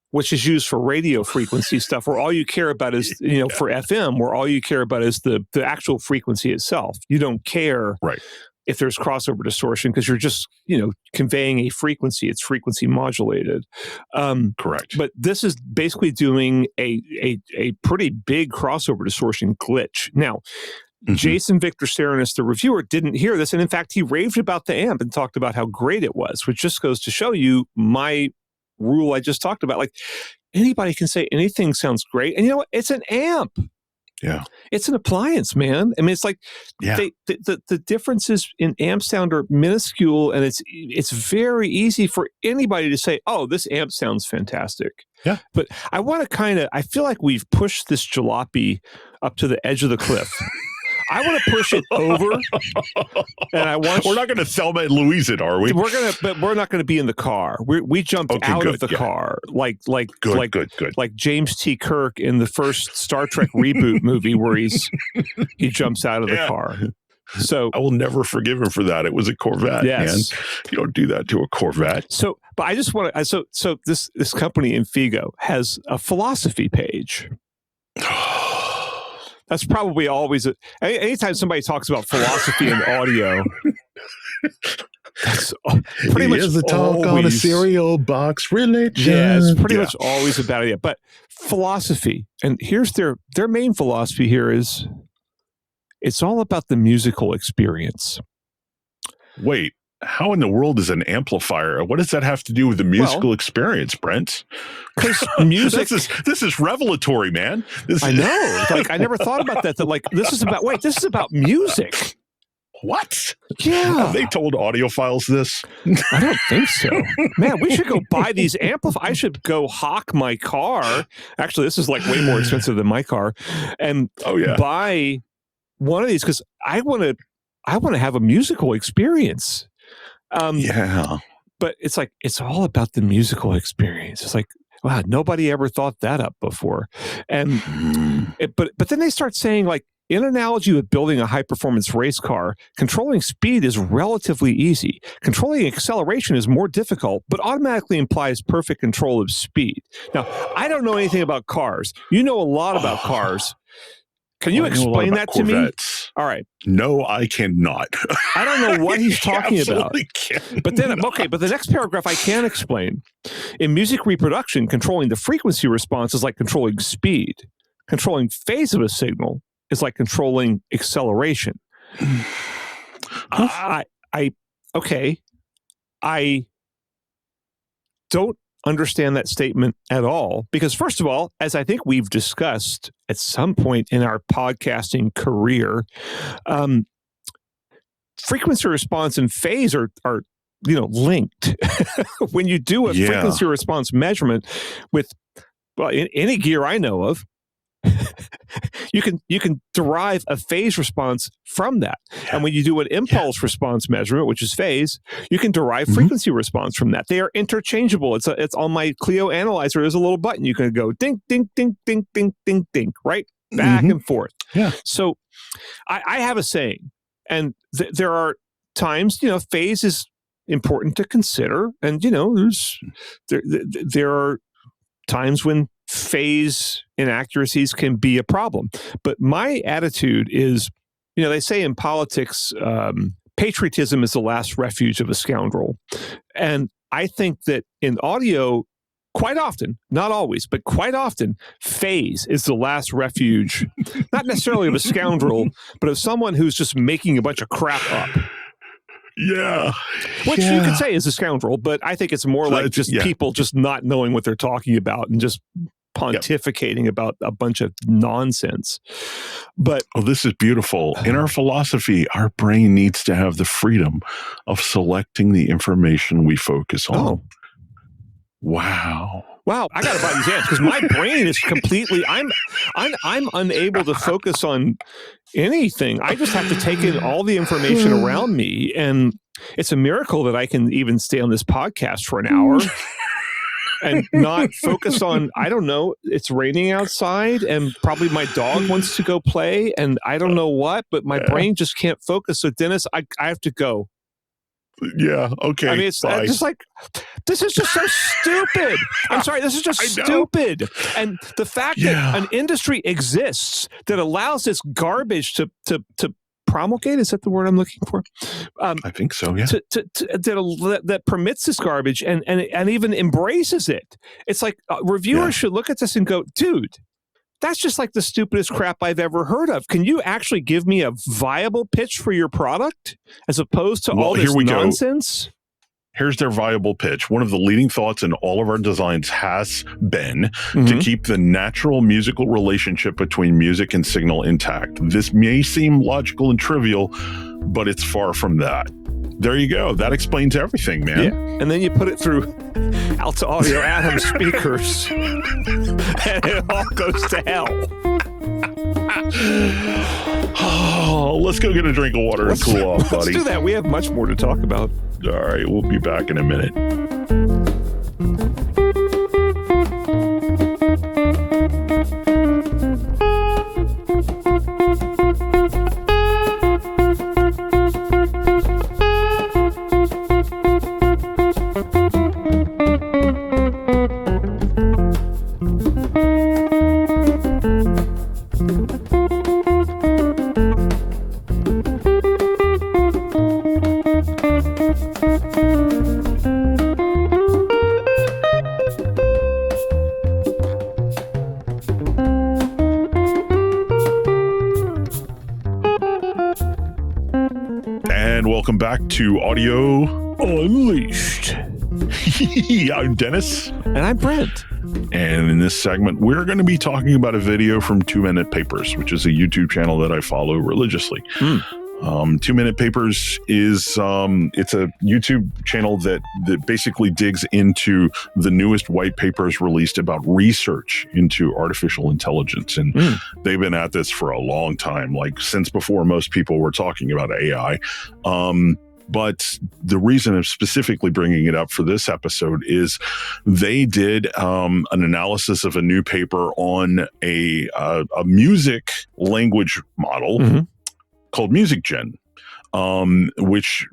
which is used for radio frequency stuff, where all you care about is, for FM, where all you care about is the actual frequency itself. You don't care if there's crossover distortion because you're just, conveying a frequency. It's frequency modulated. Correct. But this is basically doing a pretty big crossover distortion glitch. Now, Jason Victor Serenis, the reviewer, didn't hear this. And in fact, he raved about the amp and talked about how great it was, which just goes to show you my rule I just talked about. Like, anybody can say anything sounds great. And it's an amp. Yeah. It's an appliance, man. I mean, it's like the differences in amp sound are minuscule, and it's very easy for anybody to say, oh, this amp sounds fantastic. Yeah. But I feel like we've pushed this jalopy up to the edge of the cliff. I want to push it over, and we're not going to Thelma and Louise it, are we? But we're not going to be in the car. We jumped out of the car, like James T. Kirk in the first Star Trek reboot movie, where he jumps out of the car. So I will never forgive him for that. It was a Corvette, yes. man. You don't do that to a Corvette. So, but I just want to. So this company Infigo has a philosophy page. That's probably always anytime somebody talks about philosophy in audio. That's pretty much a talk on a cereal box religion. Yeah, it's pretty much always a bad idea. But philosophy, and here's their main philosophy here is, it's all about the musical experience. Wait, how in the world is an amplifier? What does that have to do with the musical experience, Brent? Because music. this is revelatory, man. I know. Like, I never thought about that. That like this is about music. What? Yeah. Have they told audiophiles this? I don't think so. Man, we should go buy these amplifiers. I should go hawk my car. Actually, this is like way more expensive than my car. And buy one of these because I want to have a musical experience. But it's like, it's all about the musical experience. It's like, wow, nobody ever thought that up before. And but then they start saying, like, in analogy with building a high-performance race car, controlling speed is relatively easy. Controlling acceleration is more difficult, but automatically implies perfect control of speed. Now, I don't know anything about cars. You know a lot about cars. Can you explain that to me? All right. No, I cannot. I don't know what he's talking about. Can't. But then, but the next paragraph I can explain. In music reproduction, controlling the frequency response is like controlling speed. Controlling phase of a signal is like controlling acceleration. I don't understand that statement at all because, first of all, as I think we've discussed at some point in our podcasting career, frequency response and phase are linked. When you do a frequency response measurement with in any gear I know of, you can derive a phase response from that. And when you do an impulse response measurement, which is phase, you can derive frequency response from that. They are interchangeable. It's on my Clio analyzer. There's a little button. You can go ding, ding, ding, ding, ding, ding, ding, right? Back and forth. Yeah. So I have a saying, and there are times, phase is important to consider. And, there are times when phase inaccuracies can be a problem. But my attitude is, they say in politics, patriotism is the last refuge of a scoundrel. And I think that in audio, quite often, not always, but quite often, phase is the last refuge, not necessarily of a scoundrel, but of someone who's just making a bunch of crap up. Yeah. Which you could say is a scoundrel, but I think it's more like just people just not knowing what they're talking about and just pontificating about a bunch of nonsense. But this is beautiful. In our philosophy, our brain needs to have the freedom of selecting the information we focus on. Wow, I got to buy these amps because my brain is completely. I'm unable to focus on anything. I just have to take in all the information around me, and it's a miracle that I can even stay on this podcast for an hour and not focus on. I don't know. It's raining outside, and probably my dog wants to go play, and I don't know what, but my brain just can't focus. So, Dennis, I have to go. Yeah. Okay. I mean, it's just like, this is just so stupid. I'm sorry. This is just stupid. And the fact that an industry exists that allows this garbage to promulgate, is that the word I'm looking for? I think so. Yeah. That permits this garbage and even embraces it. It's like reviewers should look at this and go, dude, that's just like the stupidest crap I've ever heard of. Can you actually give me a viable pitch for your product as opposed to all this nonsense? Here's their viable pitch. One of the leading thoughts in all of our designs has been to keep the natural musical relationship between music and signal intact. This may seem logical and trivial, but it's far from that. There you go. That explains everything, man. Yeah. And then you put it through Alta Audio Atom speakers, and it all goes to hell. Let's go get a drink of water and cool off, buddy. Let's do that. We have much more to talk about. All right. We'll be back in a minute. And welcome back to Audio Unleashed. I'm Dennis. And I'm Brent. And in this segment, we're going to be talking about a video from 2 Minute Papers, which is a YouTube channel that I follow religiously. 2 Minute Papers is it's a YouTube channel that basically digs into the newest white papers released about research into artificial intelligence. And they've been at this for a long time, like since before most people were talking about AI. But the reason I'm specifically bringing it up for this episode is they did an analysis of a new paper on a music language model called MusicGen, which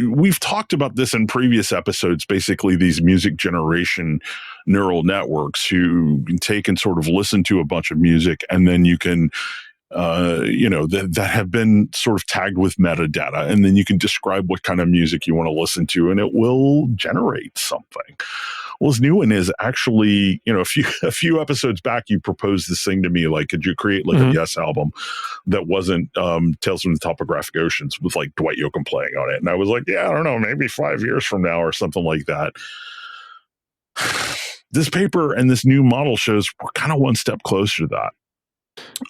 we've talked about this in previous episodes. Basically, these music generation neural networks who can take and sort of listen to a bunch of music, and then you can that have been sort of tagged with metadata, and then you can describe what kind of music you want to listen to, and it will generate something. Well, this new one is actually, a few episodes back, you proposed this thing to me, like, could you create like a Yes album that wasn't Tales from the Topographic Oceans with like Dwight Yoakam playing on it? And I was like, yeah, I don't know, maybe 5 years from now or something like that. This paper and this new model shows we're kind of one step closer to that.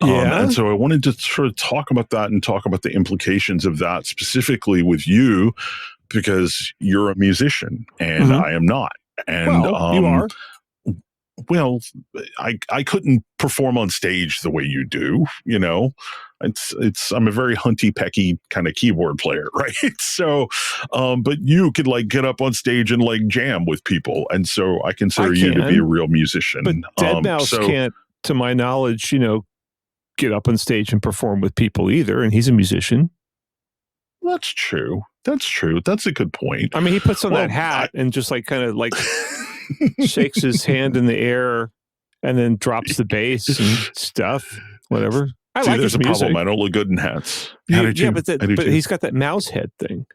And so I wanted to sort of talk about that and talk about the implications of that specifically with you, because you're a musician and I am not. And you are. Well, I couldn't perform on stage the way you do. I'm a very hunty pecky kind of keyboard player, right? So, but you could like get up on stage and like jam with people, and so I consider you to be a real musician. But Deadmau5 can't, to my knowledge, get up on stage and perform with people either, and he's a musician. That's true. That's a good point. I mean, he puts on that hat and just like kind of like shakes his hand in the air and then drops the bass and stuff, whatever. There's a problem. I don't look good in hats. But he's got that mouse head thing.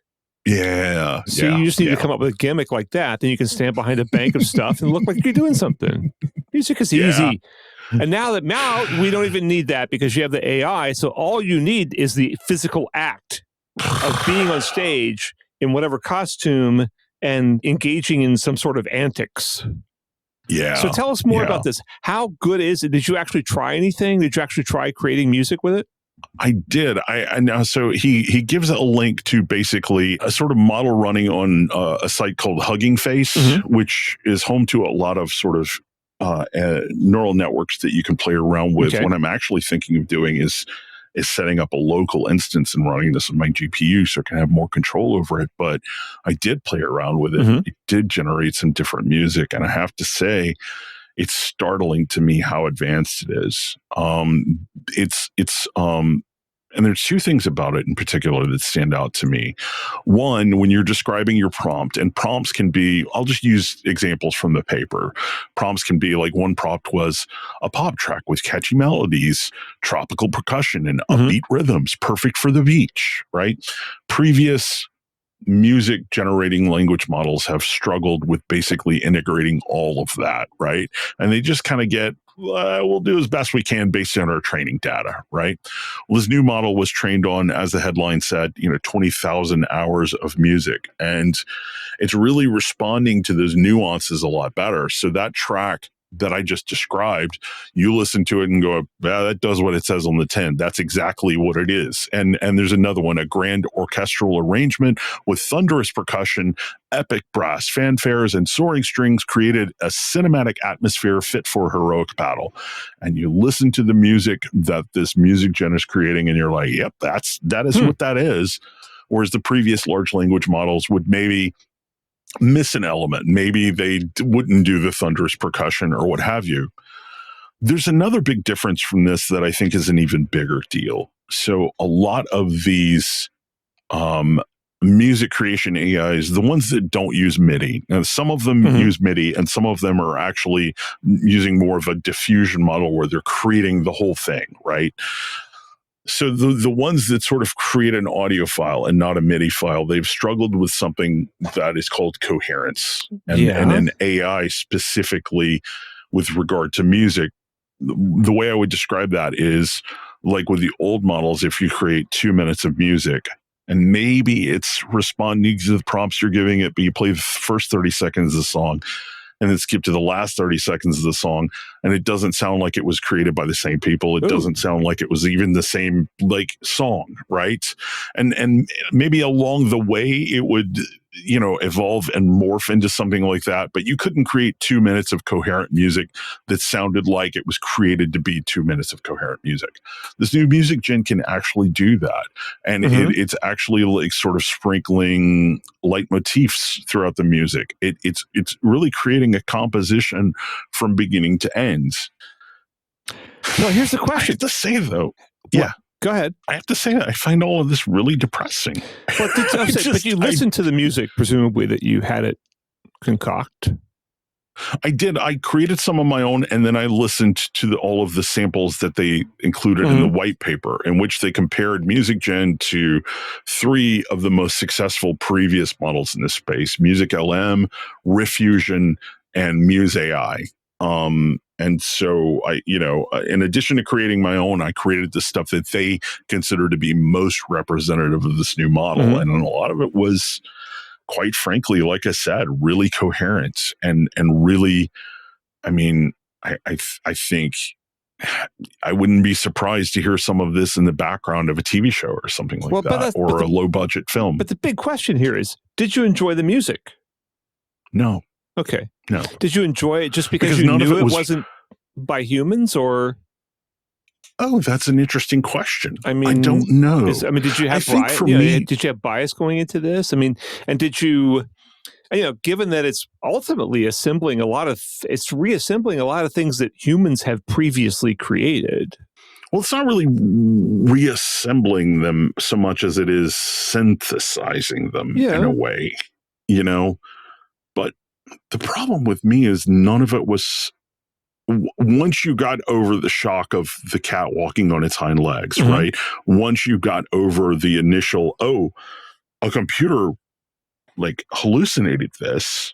Yeah. So you just need to come up with a gimmick like that. Then you can stand behind a bank of stuff and look like you're doing something. Music is easy. And now we don't even need that because you have the AI. So all you need is the physical act of being on stage in whatever costume and engaging in some sort of antics. Yeah. So tell us more about this. How good is it? Did you actually try anything? Did you actually try creating music with it? I did. I know. So he gives a link to basically a sort of model running on a site called Hugging Face, which is home to a lot of sort of neural networks that you can play around with. What I'm actually thinking of doing is setting up a local instance and running this on my GPU so I can have more control over it. But I did play around with it. It did generate some different music. And I have to say, it's startling to me how advanced it is. And there's two things about it in particular that stand out to me. One, when you're describing your prompt, and prompts can be, I'll just use examples from the paper. Prompts can be like, one prompt was a pop track with catchy melodies, tropical percussion, and upbeat rhythms, perfect for the beach, right? Previous music generating language models have struggled with basically integrating all of that, right? And they just kind of get, we'll do as best we can based on our training data, right? Well, this new model was trained on, as the headline said, 20,000 hours of music. And it's really responding to those nuances a lot better. So that track that I just described, you listen to it and go, that does what it says on the tin. That's exactly what it is. And there's another one, a grand orchestral arrangement with thunderous percussion, epic brass fanfares, and soaring strings created a cinematic atmosphere fit for heroic battle. And you listen to the music that this music gen is creating, and you're like, yep, that is what that is. Whereas the previous large language models would maybe miss an element. Maybe they wouldn't do the thunderous percussion or what have you. There's another big difference from this that I think is an even bigger deal. So a lot of these music creation AIs, the ones that don't use MIDI, now some of them use MIDI, and some of them are actually using more of a diffusion model where they're creating the whole thing, right? So the ones that sort of create an audio file and not a MIDI file, they've struggled with something that is called coherence. And an AI specifically with regard to music, the way I would describe that is like with the old models, if you create 2 minutes of music and maybe it's responding to the prompts you're giving it, but you play the first 30 seconds of the song and then skip to the last 30 seconds of the song, and it doesn't sound like it was created by the same people. It doesn't sound like it was even the same like song, right? And maybe along the way it would, you know, evolve and morph into something like that, but you couldn't create 2 minutes of coherent music that sounded like it was created to be 2 minutes of coherent music. This new music gen can actually do that, and it's actually like sort of sprinkling leitmotifs throughout the music. It's really creating a composition from beginning to end. Well, here's the question. I have to say though, go ahead. I have to say that I find all of this really depressing. But you listened to the music, presumably, that you had it concoct. I did. I created some of my own, and then I listened to all of the samples that they included in the white paper, in which they compared Music Gen to 3 of the most successful previous models in this space: Music LM, Riff Fusion, and Muse AI. And so I, you know, in addition to creating my own, I created the stuff that they consider to be most representative of this new model. And a lot of it was, quite frankly, like I said, really coherent and really, I mean, I think I wouldn't be surprised to hear some of this in the background of a TV show or something like that, or a low budget film. But the big question here is, did you enjoy the music? No. Okay. No. Did you enjoy it just because you knew it wasn't by humans, or? Oh, that's an interesting question. I mean, I don't know. Did you have bias? Did you have bias going into this? I mean, and did you, you know, given that it's ultimately reassembling a lot of things that humans have previously created. Well, it's not really reassembling them so much as it is synthesizing them in a way, you know. But the problem with me is none of it was. Once you got over the shock of the cat walking on its hind legs, right? Once you got over the initial, a computer like hallucinated this,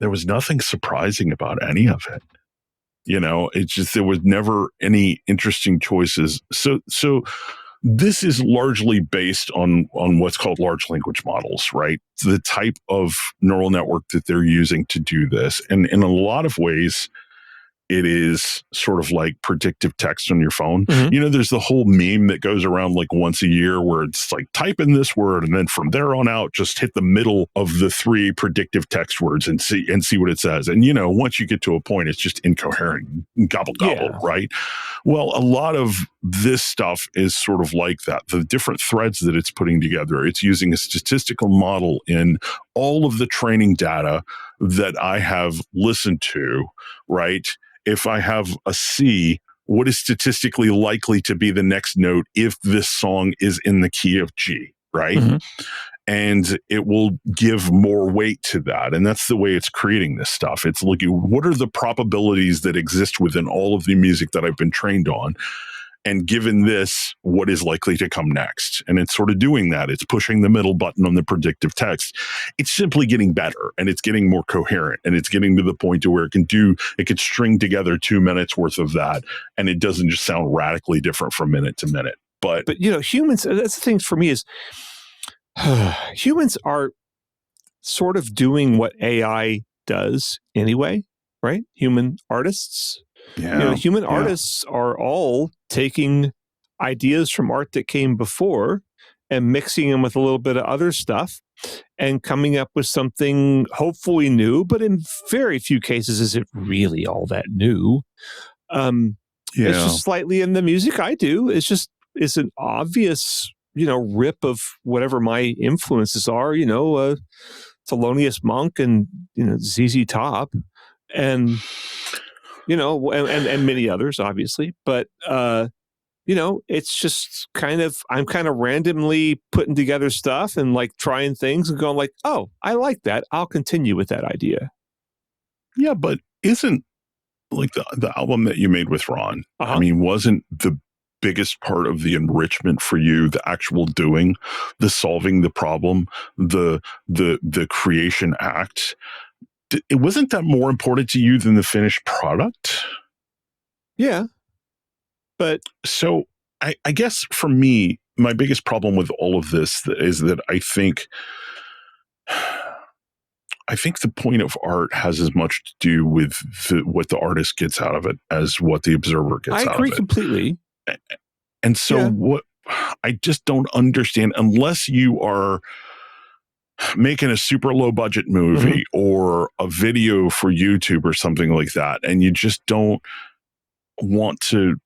there was nothing surprising about any of it. You know, it's just, there was never any interesting choices. So this is largely based on what's called large language models, right? The type of neural network that they're using to do this. And in a lot of ways, it is sort of like predictive text on your phone. You know, there's the whole meme that goes around like once a year where it's like, type in this word, and then from there on out, just hit the middle of the 3 predictive text words and see what it says. And, you know, once you get to a point, it's just incoherent, gobble, right? Well, a lot of this stuff is sort of like that. The different threads that it's putting together, it's using a statistical model in all of the training data that I have listened to, right? If I have a C, what is statistically likely to be the next note if this song is in the key of G, right? And it will give more weight to that. And that's the way it's creating this stuff. It's looking, what are the probabilities that exist within all of the music that I've been trained on? And given this, what is likely to come next? And it's sort of doing that. It's pushing the middle button on the predictive text. It's simply getting better, and it's getting more coherent, and it's getting to the point to where it can string together 2 minutes worth of that. And it doesn't just sound radically different from minute to minute. But you know, humans, that's the thing for me is humans are sort of doing what AI does anyway, right? Human artists. You know, human artists are all taking ideas from art that came before and mixing them with a little bit of other stuff and coming up with something hopefully new, but in very few cases is it really all that new. It's just slightly in the music I do. It's an obvious, you know, rip of whatever my influences are, you know, Thelonious Monk and, you know, ZZ Top and, you know, and many others, obviously. But, you know, it's just I'm kind of randomly putting together stuff and like trying things and going like, oh, I like that. I'll continue with that idea. Yeah, but isn't like the album that you made with Ron, I mean, wasn't the biggest part of the enrichment for you, the actual doing, the solving the problem, the creation act? It wasn't that more important to you than the finished product? Yeah. But so I guess for me, my biggest problem with all of this is that I think the point of art has as much to do with what the artist gets out of it as what the observer gets out of it. I agree completely. And so what I just don't understand, unless you are making a super low budget movie or a video for YouTube or something like that, and you just don't want to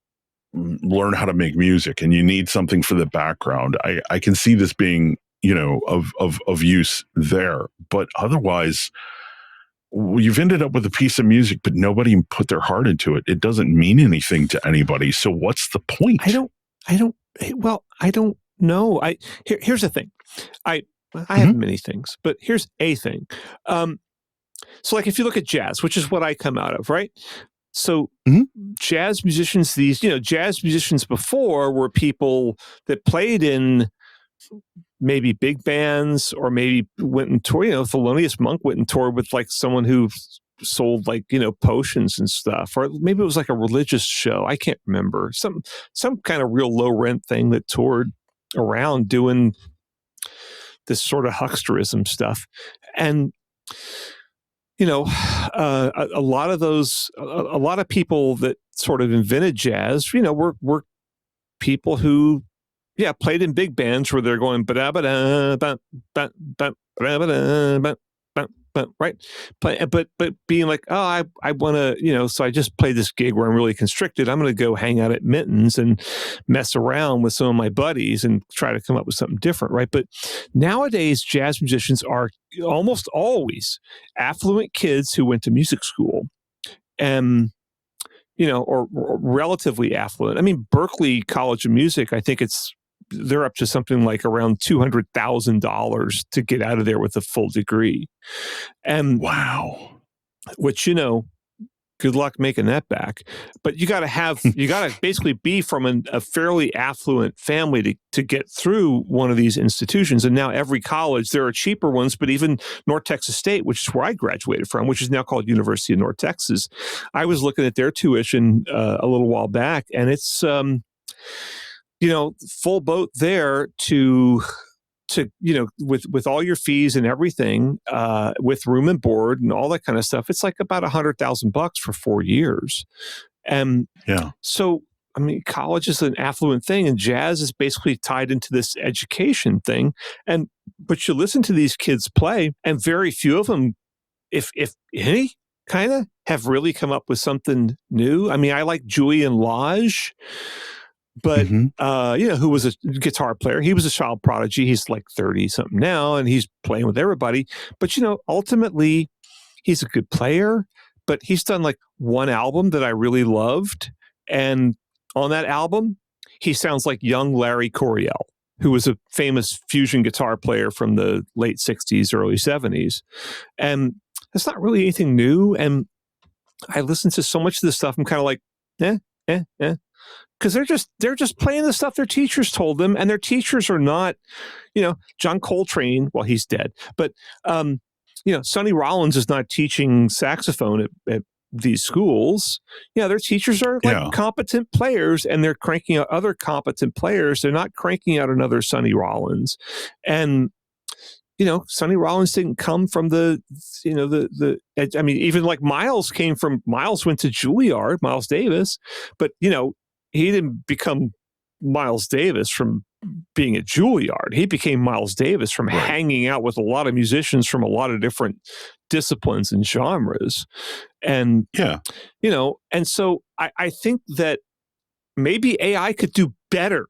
learn how to make music and you need something for the background, I can see this being, of use there. But otherwise, you've ended up with a piece of music, but nobody put their heart into it. It doesn't mean anything to anybody. So what's the point? I don't know. Here's the thing. I have many things, but here's a thing. So like if you look at jazz, which is what I come out of, right? So jazz musicians, jazz musicians before were people that played in maybe big bands, or maybe went and toured. Thelonious Monk went and toured with like someone who sold like, potions and stuff, or maybe it was like a religious show. I can't remember. Some kind of real low rent thing that toured around doing this sort of hucksterism stuff. And a lot of those, a lot of people that sort of invented jazz, were people who, played in big bands where they're going right, but being like, oh, I want to, so I just played this gig where I'm really constricted. I'm going to go hang out at Minton's and mess around with some of my buddies and try to come up with something different, right? But nowadays, jazz musicians are almost always affluent kids who went to music school, and or relatively affluent. I mean, Berkeley College of Music, I think they're up to something like around $200,000 to get out of there with a full degree. And wow, which, good luck making that back. But you got to basically be from a fairly affluent family to get through one of these institutions. And now every college, there are cheaper ones, but even North Texas State, which is where I graduated from, which is now called University of North Texas. I was looking at their tuition a little while back, and it's, full boat there to with all your fees and everything, with room and board and all that kind of stuff, it's like about $100,000 for 4 years. And so, I mean, college is an affluent thing, and jazz is basically tied into this education thing. But you listen to these kids play, and very few of them, if any, kind of have really come up with something new. I mean, I like Julian Lage, but, who was a guitar player. He was a child prodigy. He's like 30 something now, and he's playing with everybody. But, ultimately, he's a good player, but he's done like one album that I really loved. And on that album, he sounds like young Larry Coryell, who was a famous fusion guitar player from the late 60s, early 70s. And it's not really anything new. And I listen to so much of this stuff. I'm kind of like, because they're just playing the stuff their teachers told them, and their teachers are not, John Coltrane. Well, he's dead, but Sonny Rollins is not teaching saxophone at these schools. Their teachers are like competent players, and they're cranking out other competent players. They're not cranking out another Sonny Rollins, and Sonny Rollins didn't come from I mean, even like Miles went to Juilliard, Miles Davis, but he didn't become Miles Davis from being at Juilliard. He became Miles Davis from hanging out with a lot of musicians from a lot of different disciplines and genres. And, and so I think that maybe AI could do better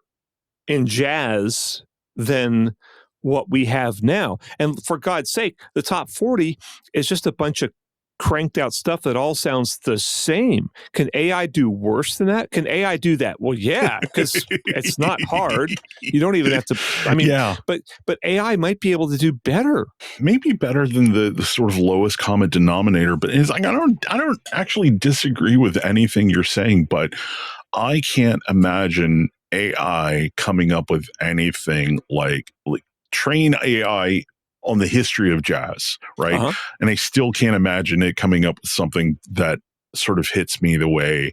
in jazz than what we have now. And for God's sake, the top 40 is just a bunch of cranked out stuff that all sounds the same. Can AI do worse than that? Can AI do that? Well, yeah, because it's not hard. You don't even have to. I mean, but AI might be able to do better. Maybe better than the sort of lowest common denominator. But it's like I don't actually disagree with anything you're saying, but I can't imagine AI coming up with anything like train AI on the history of jazz, right? Uh-huh. And I still can't imagine it coming up with something that sort of hits me the way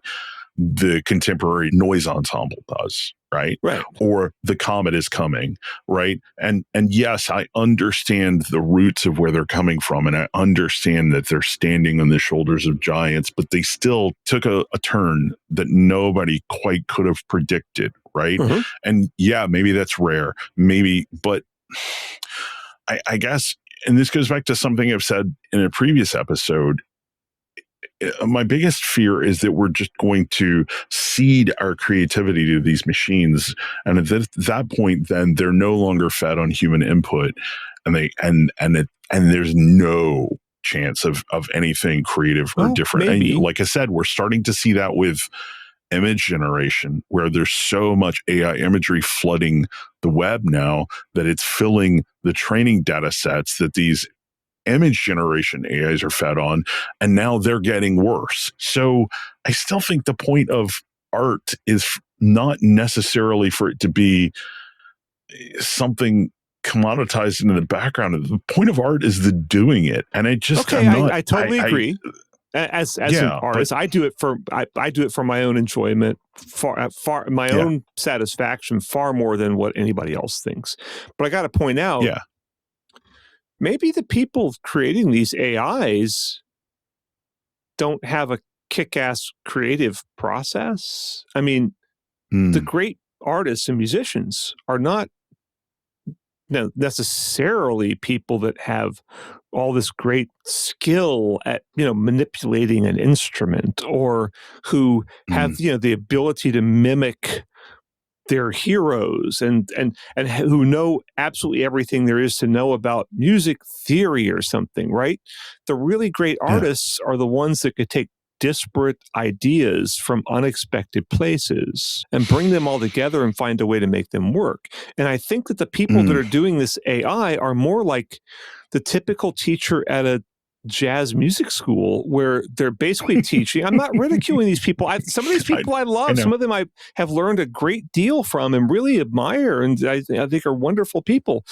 the contemporary noise ensemble does, right? Right. Or the comet is coming, right? And yes, I understand the roots of where they're coming from, and I understand that they're standing on the shoulders of giants, but they still took a turn that nobody quite could have predicted, right? Uh-huh. And yeah, maybe that's rare, maybe, but I guess, and this goes back to something I've said in a previous episode, my biggest fear is that we're just going to cede our creativity to these machines, and at that point, then they're no longer fed on human input, and there's no chance of anything creative or different. Maybe. And like I said, we're starting to see that with image generation, where there's so much AI imagery flooding the web now that it's filling the training data sets that these image generation AIs are fed on, and now they're getting worse. So I still think the point of art is not necessarily for it to be something commoditized into the background. The point of art is the doing it. And I just, I totally agree. As an artist, I do it for my own enjoyment, far my own satisfaction, far more than what anybody else thinks. But I got to point out, maybe the people creating these AIs don't have a kick-ass creative process. I mean, the great artists and musicians are not necessarily people that have all this great skill at manipulating an instrument, or who have the ability to mimic their heroes and who know absolutely everything there is to know about music theory or something, right? The really great artists are the ones that could take disparate ideas from unexpected places and bring them all together and find a way to make them work. And I think that the people that are doing this AI are more like the typical teacher at a jazz music school, where they're basically teaching. I'm not ridiculing these people. Some of these people I love. Some of them I have learned a great deal from and really admire, and I think are wonderful people.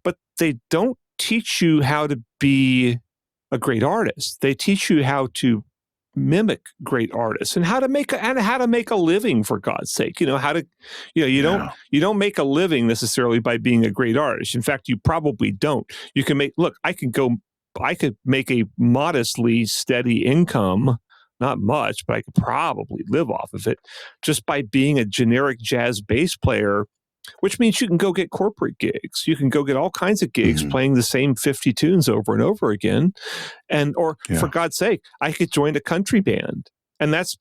But they don't teach you how to be a great artist. They teach you how to mimic great artists and how to make a living, for God's sake. You don't make a living necessarily by being a great artist. In fact, you probably don't. You can I could make a modestly steady income, not much, but I could probably live off of it just by being a generic jazz bass player, which means you can go get corporate gigs. You can go get all kinds of gigs playing the same 50 tunes over and over again. For God's sake, I could join a country band. And that's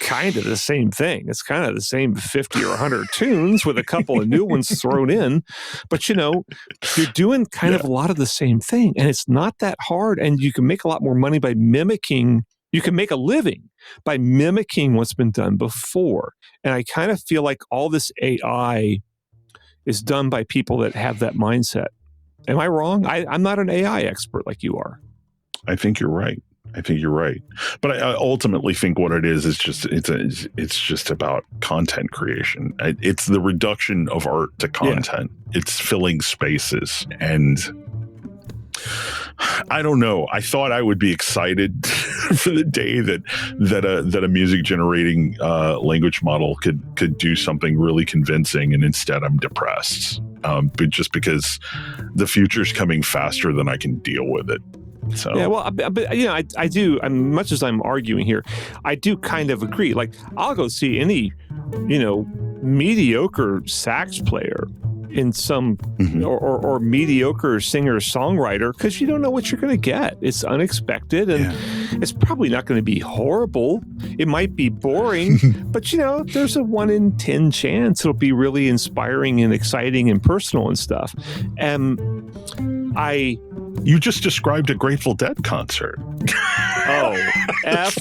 kind of the same thing. It's kind of the same 50 or 100 tunes with a couple of new ones thrown in. But, you're doing kind of a lot of the same thing. And it's not that hard. And you can make a lot more money by mimicking. You can make a living by mimicking what's been done before. And I kind of feel like all this AI is done by people that have that mindset. Am I wrong? I'm not an AI expert like you are. I think you're right. But I ultimately think what it is just it's just about content creation. It's the reduction of art to content. It's filling spaces, and I don't know. I thought I would be excited for the day that a music generating language model could do something really convincing, and instead I'm depressed. But just because the future's coming faster than I can deal with it. So but I do. Much as I'm arguing here, I do kind of agree. Like, I'll go see any mediocre sax player in some or mediocre singer songwriter, because you don't know what you're going to get. It's unexpected, and it's probably not going to be horrible. It might be boring, but there's a 1 in 10 chance it'll be really inspiring and exciting and personal and stuff. You just described a Grateful Dead concert. Oh, F.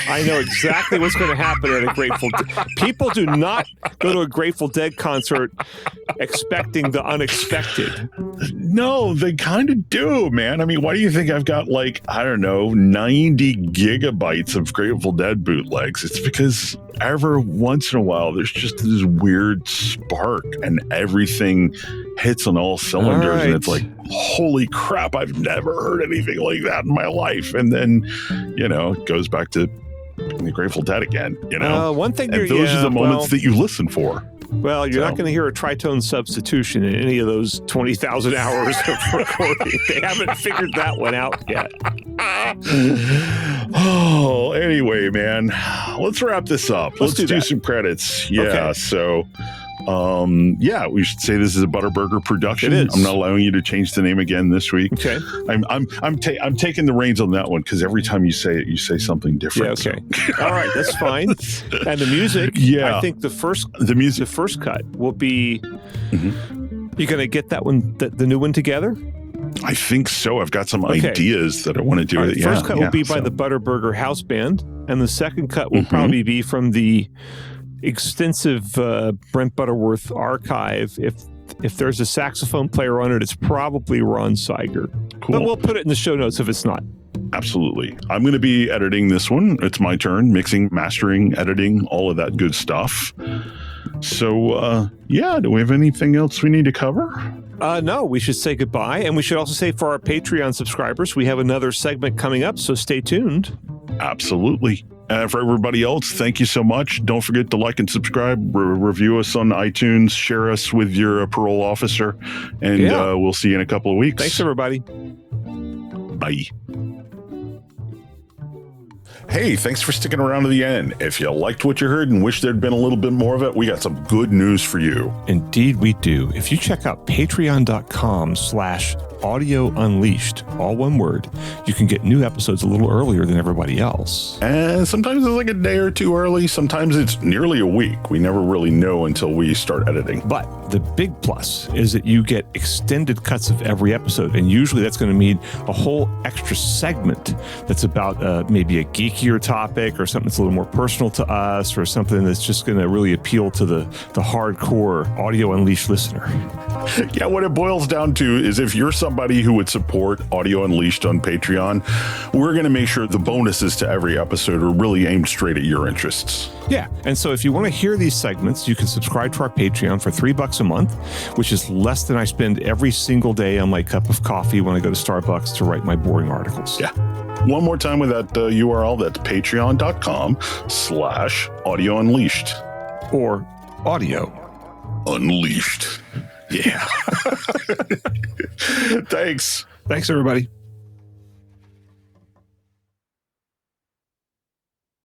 I know exactly what's going to happen at a Grateful Dead. People do not go to a Grateful Dead concert expecting the unexpected. No, they kind of do, man. I mean, why do you think I've got 90 gigabytes of Grateful Dead bootlegs? It's because every once in a while, there's just this weird spark and everything hits on all cylinders. All right. And it's like, holy crap, I've never heard anything like that in my life. And then, it goes back to the Grateful Dead again, One thing, and those are the moments that you listen for. Well, you're not going to hear a tritone substitution in any of those 20,000 hours of recording. They haven't figured that one out yet. Oh, anyway, man, let's wrap this up. Let's do some credits. Yeah. Okay. So, we should say this is a Butterburger production. It is. I'm not allowing you to change the name again this week. Okay. I'm taking the reins on that one because every time you say it, you say something different. Yeah. Okay. So. All right. That's fine. And the music. Yeah. I think the first cut will be. Mm-hmm. You're going to get that one, the new one together. I think so. I've got some ideas that I want to do. The first cut will be by the Butterburger house band, and the second cut will probably be from the extensive Brent Butterworth archive. If there's a saxophone player on it, it's probably Ron Seiger. Cool. But we'll put it in the show notes if it's not. Absolutely. I'm going to be editing this one. It's my turn. Mixing, mastering, editing, all of that good stuff. So, do we have anything else we need to cover? No, we should say goodbye. And we should also say for our Patreon subscribers, we have another segment coming up, so stay tuned. Absolutely. And for everybody else, thank you so much. Don't forget to like and subscribe, review us on iTunes, share us with your parole officer, and we'll see you in a couple of weeks. Thanks, everybody. Bye. Hey, thanks for sticking around to the end. If you liked what you heard and wish there'd been a little bit more of it, we got some good news for you. Indeed, we do. If you check out patreon.com/Audio Unleashed, all one word, you can get new episodes a little earlier than everybody else. And sometimes it's like a day or two early. Sometimes it's nearly a week. We never really know until we start editing. But the big plus is that you get extended cuts of every episode. And usually that's going to mean a whole extra segment that's about maybe a geekier topic or something that's a little more personal to us or something that's just going to really appeal to the hardcore Audio Unleashed listener. Yeah, what it boils down to is if you're somebody who would support Audio Unleashed on Patreon, we're going to make sure the bonuses to every episode are really aimed straight at your interests. Yeah, and so if you want to hear these segments, you can subscribe to our Patreon for $3 a month, which is less than I spend every single day on my cup of coffee when I go to Starbucks to write my boring articles. Yeah. One more time with that URL, that's patreon.com/Audio Unleashed. Or Audio Unleashed. Yeah. Thanks. Thanks, everybody.